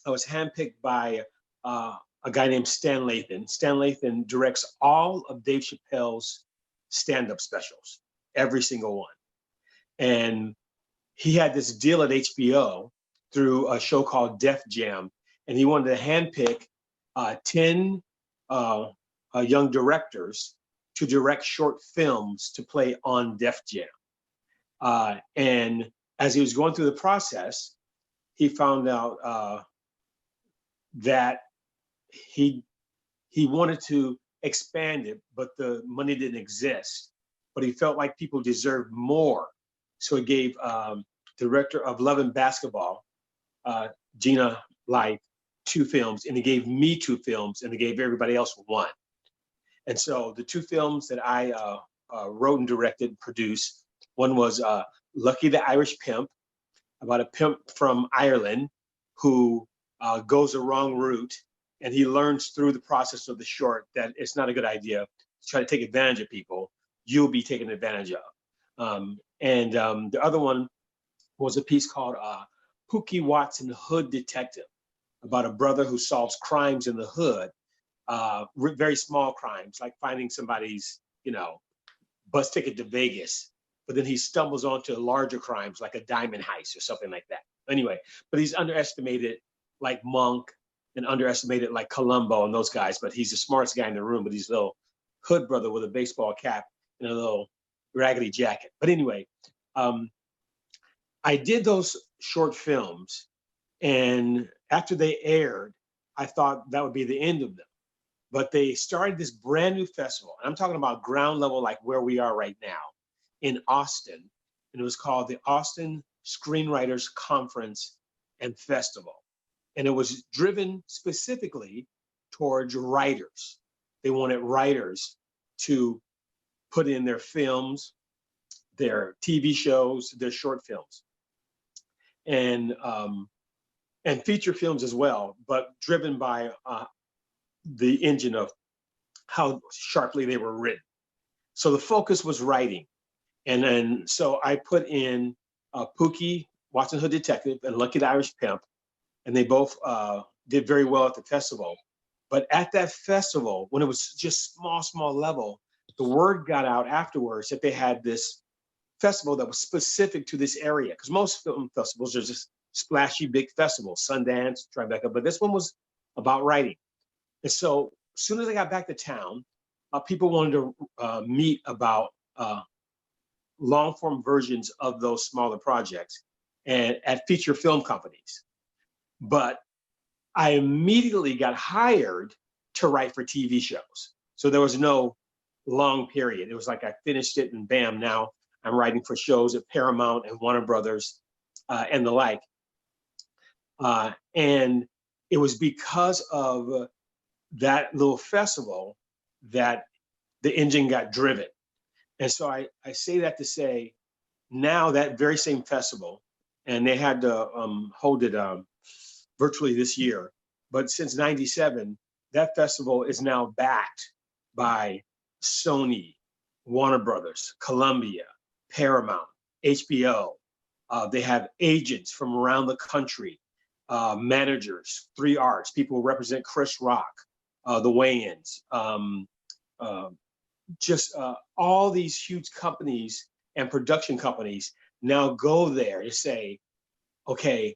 was handpicked by a guy named Stan Lathan. Stan Lathan directs all of Dave Chappelle's stand-up specials, every single one. And he had this deal at HBO through a show called Def Jam, and he wanted to handpick 10 young directors to direct short films to play on Def Jam. And as he was going through the process, he found out that he wanted to expand it, but the money didn't exist. But he felt like people deserved more. So he gave director of Love and Basketball, Gina Light, 2 films, and he gave me 2 films, and he gave everybody else 1. And so the 2 films that I wrote and directed and produced, one was Lucky the Irish Pimp, about a pimp from Ireland who goes the wrong route, and he learns through the process of the short that it's not a good idea to try to take advantage of people. You'll be taken advantage of. And the other one was a piece called Pookie Watson, Hood Detective, about a brother who solves crimes in the hood, very small crimes, like finding somebody's, bus ticket to Vegas but then he stumbles onto larger crimes like a diamond heist or something like that. Anyway, but he's underestimated like Monk and underestimated like Columbo and those guys, but he's the smartest guy in the room, but he's a little hood brother with a baseball cap and a little raggedy jacket. But anyway, I did those short films, and after they aired, I thought that would be the end of them. But they started this brand new festival, and I'm talking about ground level, like where we are right now, in Austin, and it was called the Austin Screenwriters Conference and Festival. And it was driven specifically towards writers. They wanted writers to put in their films, their TV shows, their short films, and feature films as well, but driven by the engine of how sharply they were written. So the focus was writing. And then, so I put in Pookie, Watson Hood Detective, and Lucky the Irish Pimp, and they both did very well at the festival. But at that festival, when it was just small level, the word got out afterwards that they had this festival that was specific to this area. Because most film festivals are just splashy, big festivals, Sundance, Tribeca, but this one was about writing. And so as soon as I got back to town, people wanted to meet about long form versions of those smaller projects and at feature film companies. But I immediately got hired to write for TV shows. So there was no long period. It was like I finished it and bam, now I'm writing for shows at Paramount and Warner Brothers and the like. And it was because of that little festival that the engine got driven. And so I say that to say, now that very same festival, and they had to hold it virtually this year, but since '97, that festival is now backed by Sony, Warner Brothers, Columbia, Paramount, HBO. They have agents from around the country, managers, 3 Arts, people who represent Chris Rock, the Wayans, just all these huge companies and production companies now go there to say, okay,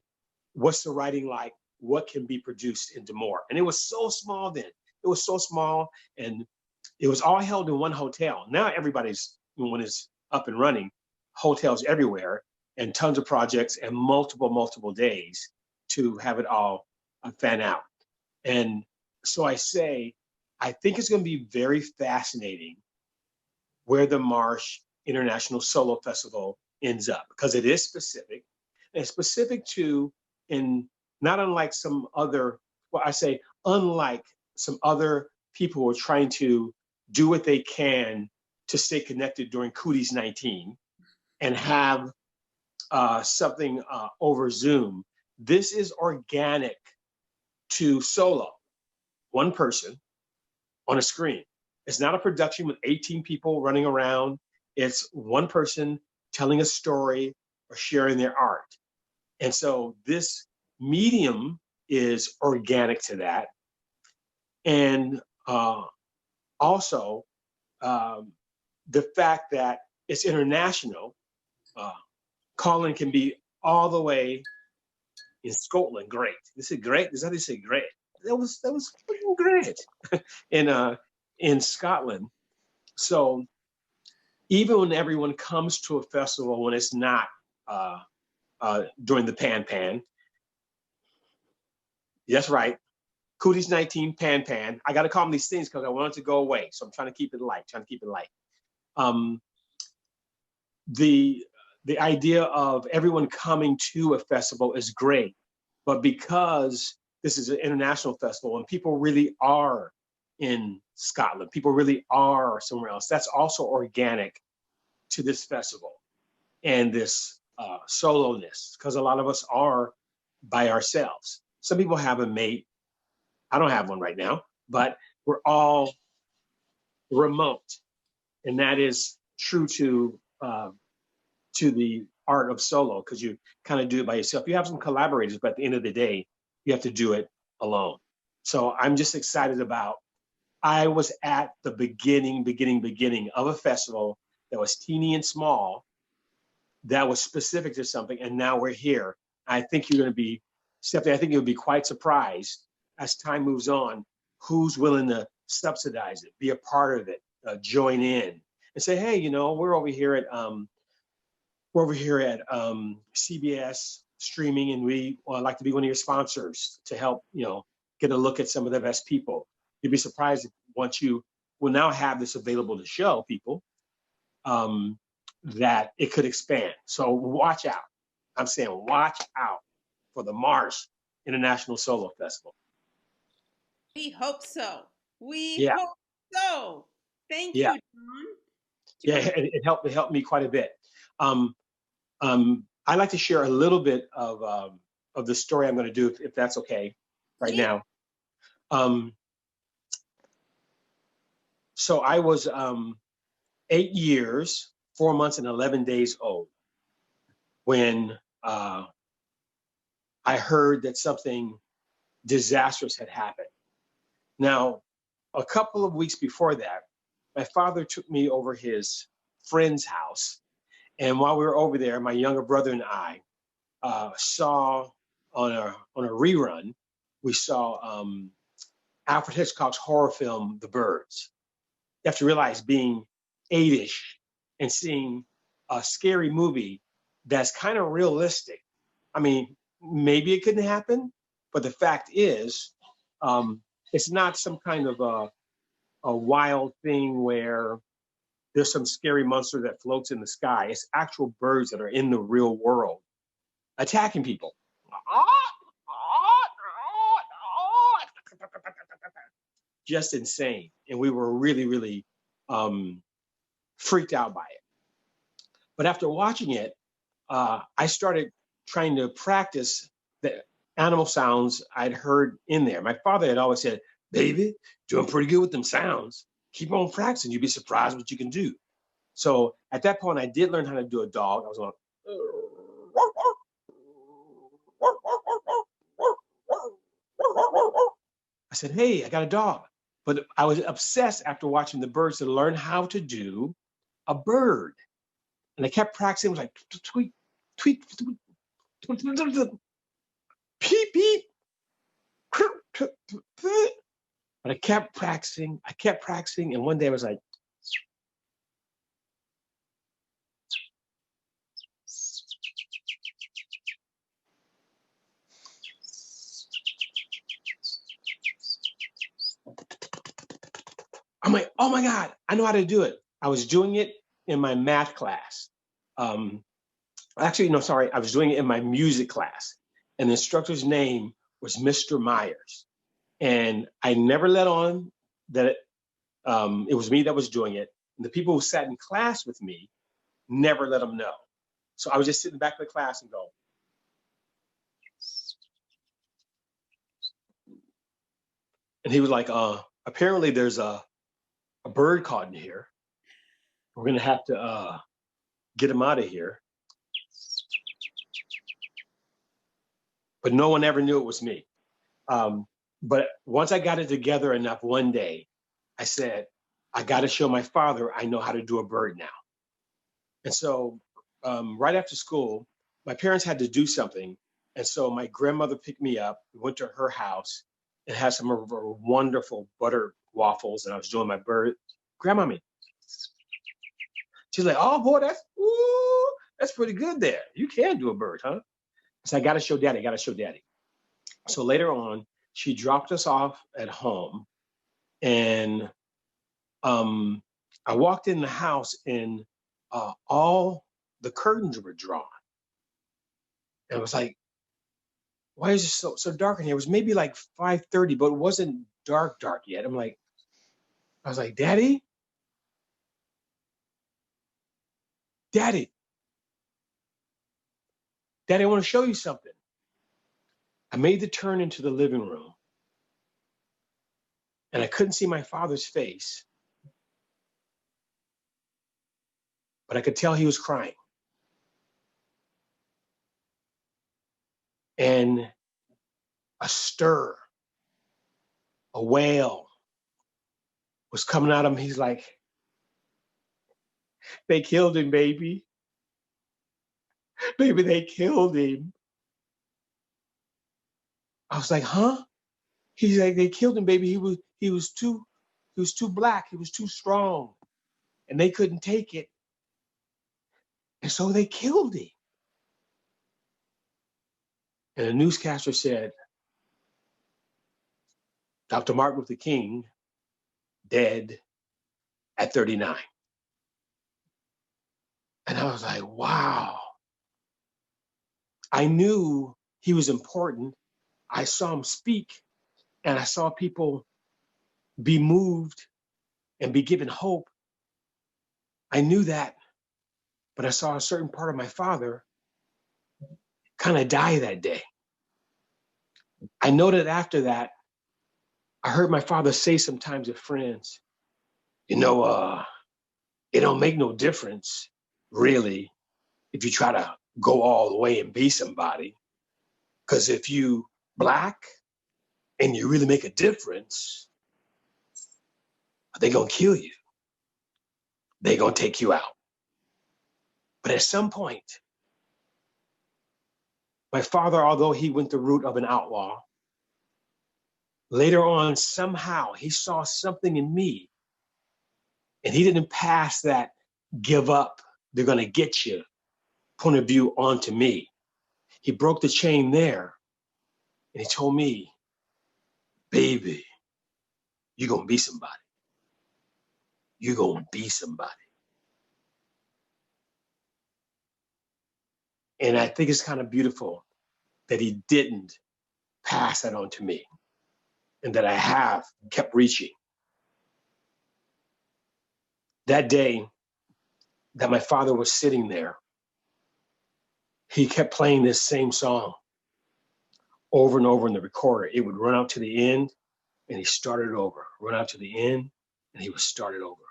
what's the writing like? What can be produced into more? And it was so small then. It was so small, and it was all held in one hotel. Now everybody's, when it's up and running, hotels everywhere and tons of projects and multiple days to have it all fan out. And so I say, I think it's going to be very fascinating where the Marsh International Solo Festival ends up, because it is specific. And it's specific to, in not unlike some other, well, I say unlike some other people who are trying to do what they can to stay connected during Cooties 19 and have something over Zoom. This is organic to solo, one person on a screen. It's not a production with 18 people running around. It's one person telling a story or sharing their art. And so this medium is organic to that. And also the fact that it's international. Colin can be all the way in Scotland. Great. This is great. This is how they say great. That was freaking great in Scotland. So even when everyone comes to a festival when it's not during the Pan, that's right. Cooties 19, Pan. I got to call them these things because I want it to go away. So I'm trying to keep it light. The idea of everyone coming to a festival is great, but because this is an international festival and people really are in Scotland, people really are somewhere else, that's also organic to this festival and this solo-ness, because a lot of us are by ourselves. Some people have a mate. I don't have one right now, but we're all remote. And that is true to the art of solo, because you kind of do it by yourself. You have some collaborators, but at the end of the day, you have to do it alone. So I'm just excited about, I was at the beginning of a festival that was teeny and small, that was specific to something, and now we're here. I think you're going to be, Stephanie, I think you'll be quite surprised as time moves on, who's willing to subsidize it, be a part of it, join in, and say, hey, you know, we're over here at CBS streaming, and we like to be one of your sponsors to help, you know, get a look at some of the best people. You'd be surprised if once you will now have this available to show people, that it could expand. So watch out. I'm saying watch out for the Marsh International Solo Festival. We hope so. We Yeah. hope so. Thank Yeah. you, John. Yeah, it helped me quite a bit. I'd like to share a little bit of the story I'm going to do, if that's okay, right now. So I was 8 years, 4 months, and 11 days old when I heard that something disastrous had happened. Now, a couple of weeks before that, my father took me over his friend's house. And while we were over there, my younger brother and I saw on a rerun, we saw Alfred Hitchcock's horror film, The Birds. You have to realize, being 8-ish and seeing a scary movie that's kind of realistic. I mean, maybe it couldn't happen, but the fact is, it's not some kind of a wild thing where there's some scary monster that floats in the sky. It's actual birds that are in the real world attacking people. Just insane. And we were really, really freaked out by it. But after watching it, I started trying to practice the animal sounds I'd heard in there. My father had always said, baby, doing pretty good with them sounds. Keep on practicing. You'd be surprised what you can do. So at that point, I did learn how to do a dog. I was going, I said, hey, I got a dog. But I was obsessed after watching The Birds to learn how to do a bird. And I kept practicing. It was like, tweet, tweet, tweet, peep, peep. But I kept practicing. And one day I was like, I'm like, oh my God, I know how to do it. I was doing it in my math class. Actually, no, sorry. I was doing it in my music class. And the instructor's name was Mr. Myers. And I never let on that it was me that was doing it. And the people who sat in class with me never let them know. So I was just sitting in the back of the class and go. And he was like, apparently there's a bird caught in here. We're going to have to get him out of here. But no one ever knew it was me. But once I got it together enough one day, I said, I got to show my father I know how to do a bird now. And so right after school, my parents had to do something. And so my grandmother picked me up, went to her house, and had some of her wonderful butter waffles. And I was doing my bird. Grandmommy. She's like, oh boy, that's pretty good there. You can do a bird, huh? So I got to show daddy, So later on, she dropped us off at home, and I walked in the house, and all the curtains were drawn. And I was like, why is it so dark in here? It was maybe like 5:30, but it wasn't dark yet. I was like, Daddy, I want to show you something. I made the turn into the living room, and I couldn't see my father's face, but I could tell he was crying. And a stir, a wail was coming out of him. He's like, they killed him, baby. Baby, they killed him. I was like, huh? He's like, they killed him, baby. He was too black. He was too strong. And they couldn't take it. And so they killed him. And a newscaster said, Dr. Martin Luther King dead at 39. And I was like, wow. I knew he was important. I saw him speak, and I saw people be moved and be given hope. I knew that, but I saw a certain part of my father kind of die that day. I know that after that, I heard my father say sometimes to friends, you know, it don't make no difference, really, if you try to go all the way and be somebody. Because if you black and you really make a difference, they're going to kill you. They're going to take you out. But at some point, my father, although he went the route of an outlaw, later on, somehow he saw something in me, and he didn't pass that give up, they're going to get you point of view onto me. He broke the chain there, and he told me, baby, you're going to be somebody. You're going to be somebody. And I think it's kind of beautiful that he didn't pass that on to me, and that I have kept reaching. That day that my father was sitting there, he kept playing this same song over and over in the recorder. It would run out to the end, and he started over, run out to the end, and he would start it over.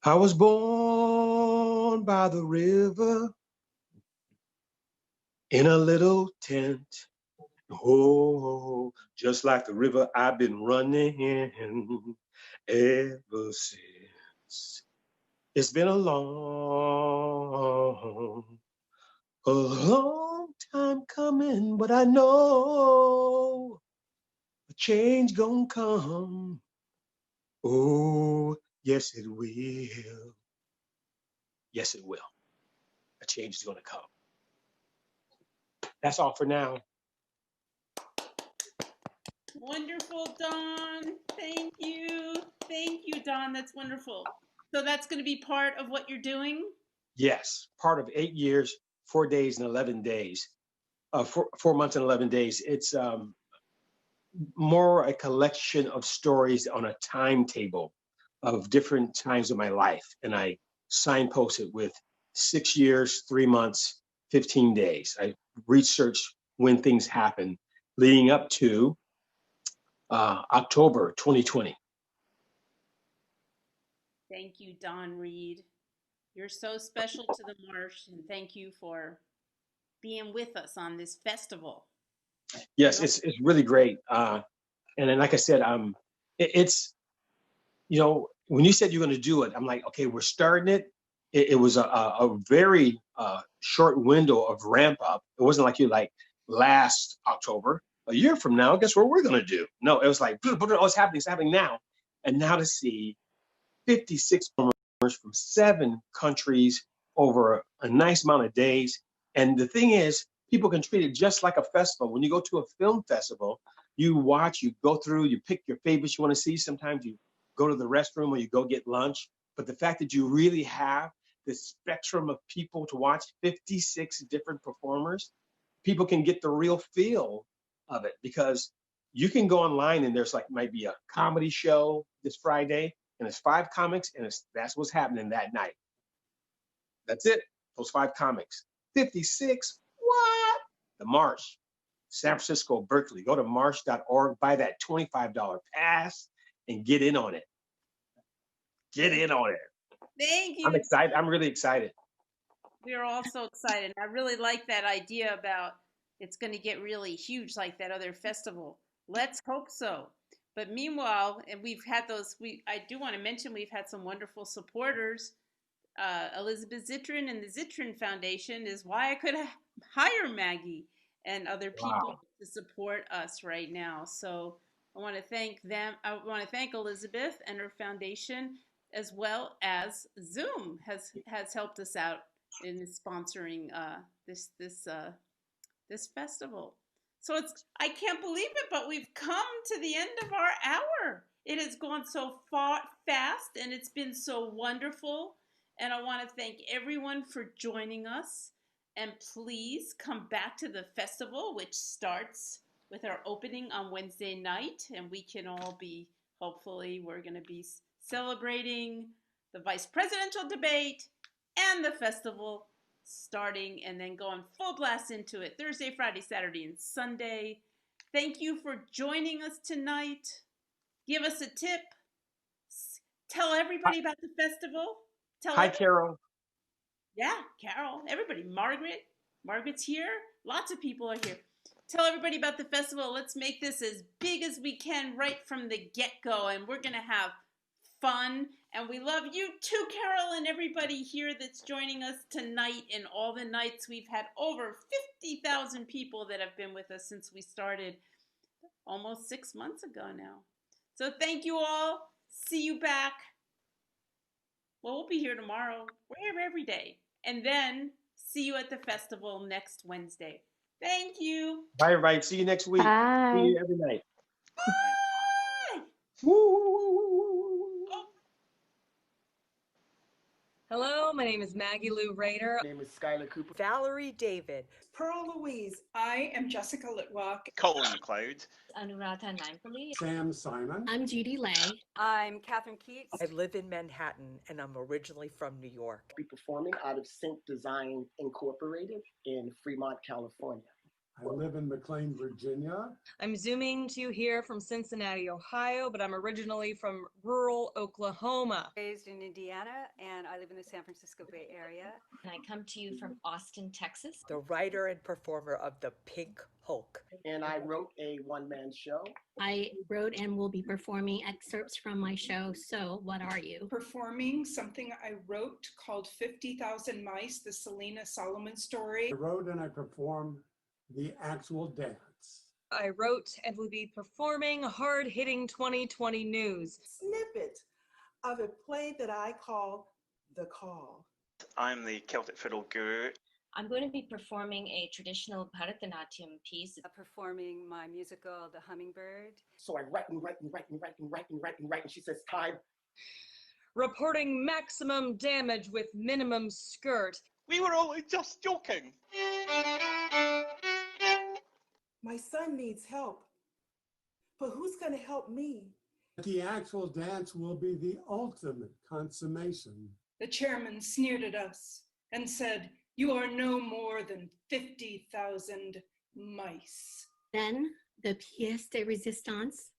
I was born by the river in a little tent. Oh, just like the river I've been running ever since. It's been a long time coming, but I know a change gonna come. Oh, yes, it will. Yes, it will. A change is gonna come. That's all for now. Wonderful, Don. Thank you. Thank you, Don. That's wonderful. So that's going to be part of what you're doing? Yes, part of 8 years, 4 days, and 11 days. 4 months and 11 days. It's more a collection of stories on a timetable of different times of my life. And I signpost it with 6 years, 3 months, 15 days. I research when things happen leading up to October 2020. Thank you, Don Reed. You're so special to the Marsh, and thank you for being with us on this festival. Yes, it's really great. And then, like I said, it's, you know, when you said you're going to do it, I'm like, okay, we're starting it. It was a very short window of ramp up. It wasn't like you like last October, a year from now, guess what we're going to do? No, it was like, oh, it's happening now. And now to see 56 performers from 7 countries over a nice amount of days. And the thing is, people can treat it just like a festival. When you go to a film festival, you watch, you go through, you pick your favorites you want to see. Sometimes you go to the restroom or you go get lunch. But the fact that you really have this spectrum of people to watch, 56 different performers, people can get the real feel of it, because you can go online and there's like, might be a comedy show this Friday, and it's 5 comics, and that's what's happening that night. That's it, those 5 comics. 56, what? The Marsh, San Francisco, Berkeley. Go to marsh.org, buy that $25 pass, and get in on it. Get in on it. Thank you. I'm excited. I'm really excited. We're all so excited. I really like that idea about it's going to get really huge like that other festival. Let's hope so. But meanwhile, and we've had those, I do want to mention we've had some wonderful supporters Elizabeth Zitrin and the Zitrin Foundation is why I could hire Maggie and other people to support us right now. So I want to thank them. I want to thank Elizabeth and her foundation, as well as Zoom has helped us out in sponsoring this festival. So I can't believe it, but we've come to the end of our hour. It has gone so fast, and it's been so wonderful. And I want to thank everyone for joining us. And please come back to the festival, which starts with our opening on Wednesday night. And we can all be, hopefully, we're going to be celebrating the vice presidential debate and the festival starting and then going full blast into it Thursday, Friday, Saturday, and Sunday. Thank you for joining us tonight. Give us a tip. Tell everybody about the festival. Hi, Carol. Yeah, Carol. Everybody. Margaret's here. Lots of people are here. Tell everybody about the festival. Let's make this as big as we can right from the get-go, and we're going to have fun. And we love you too, Carol, and everybody here that's joining us tonight and all the nights. We've had over 50,000 people that have been with us since we started almost 6 months ago now. So thank you all. See you back. Well, we'll be here tomorrow. We're here every day. And then see you at the festival next Wednesday. Thank you. Bye, everybody. See you next week. Bye. See you every night. Bye. Hello, my name is Maggie Lou Rader. My name is Skylar Cooper. Valerie David. Pearl Louise. I am Jessica Litwack. Colin MacLeod. Anuradha Naipali. Sam Simon. I'm Judy Lay. I'm Catherine Keats. I live in Manhattan and I'm originally from New York. I'll be performing out of Sync Design Incorporated in Fremont, California. I live in McLean, Virginia. I'm zooming to you here from Cincinnati, Ohio, but I'm originally from rural Oklahoma. Raised in Indiana, and I live in the San Francisco Bay Area. And I come to you from Austin, Texas. The writer and performer of The Pink Hulk. And I wrote a one-man show. I wrote and will be performing excerpts from my show, So What Are You? Performing something I wrote called 50,000 Mice, the Selena Solomon story. I wrote and I performed the actual dance. I wrote and will be performing hard-hitting 2020 news. Snippet of a play that I call The Call. I'm the Celtic Fiddle Guru. I'm going to be performing a traditional Bharatanatyam piece. Performing my musical, The Hummingbird. So I write, and she says, time. Reporting maximum damage with minimum skirt. We were only just joking. My son needs help, but who's going to help me? The actual dance will be the ultimate consummation. The chairman sneered at us and said, "You are no more than 50,000 mice." Then the pièce de résistance,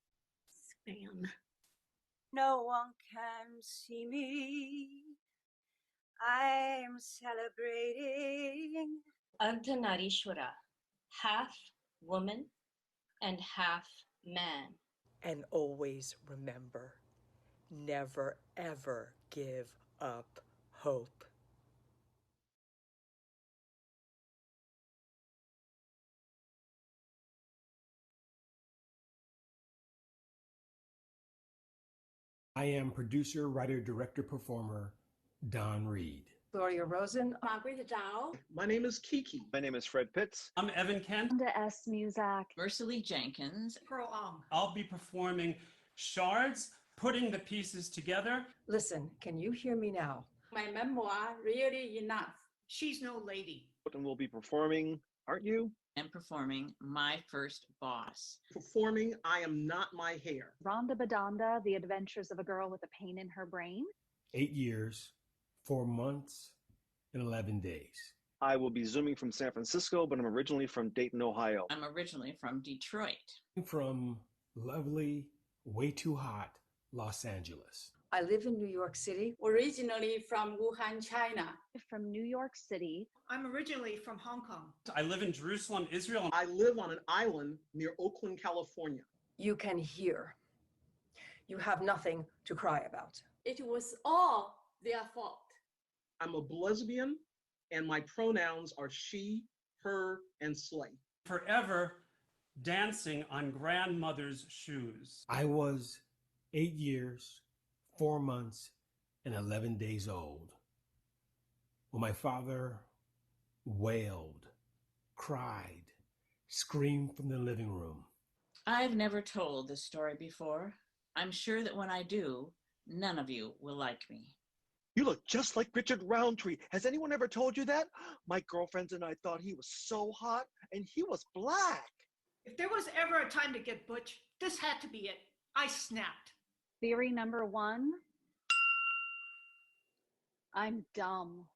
spam. No one can see me. I'm celebrating. Ardhanarishwara, half woman and half man. And always remember, never ever give up hope. I am producer, writer, director, performer, Don Reed. Gloria Rosen. Margaret Dow. My name is Kiki. My name is Fred Pitts. I'm Evan Kent. Linda S. Muzak. Mercily Jenkins. Pearl Ong. I'll be performing Shards, Putting the Pieces Together. Listen, can you hear me now? My memoir, Really Enough. She's No Lady. And we'll be performing, aren't you? And performing My First Boss. Performing I Am Not My Hair. Rhonda Badanda, The Adventures of a Girl with a Pain in Her Brain. 8 years, 4 months, and 11 days. I will be zooming from San Francisco, but I'm originally from Dayton, Ohio. I'm originally from Detroit. I'm from lovely, way too hot Los Angeles. I live in New York City. Originally from Wuhan, China. From New York City. I'm originally from Hong Kong. I live in Jerusalem, Israel. I live on an island near Oakland, California. You can hear. You have nothing to cry about. It was all their fault. I'm a lesbian, and my pronouns are she, her, and slay. Forever dancing on grandmother's shoes. I was 8 years, 4 months, and 11 days old when my father wailed, cried, screamed from the living room. I've never told this story before. I'm sure that when I do, none of you will like me. You look just like Richard Roundtree. Has anyone ever told you that? My girlfriends and I thought he was so hot, and he was black. If there was ever a time to get butch, this had to be it. I snapped. Theory number one, I'm dumb.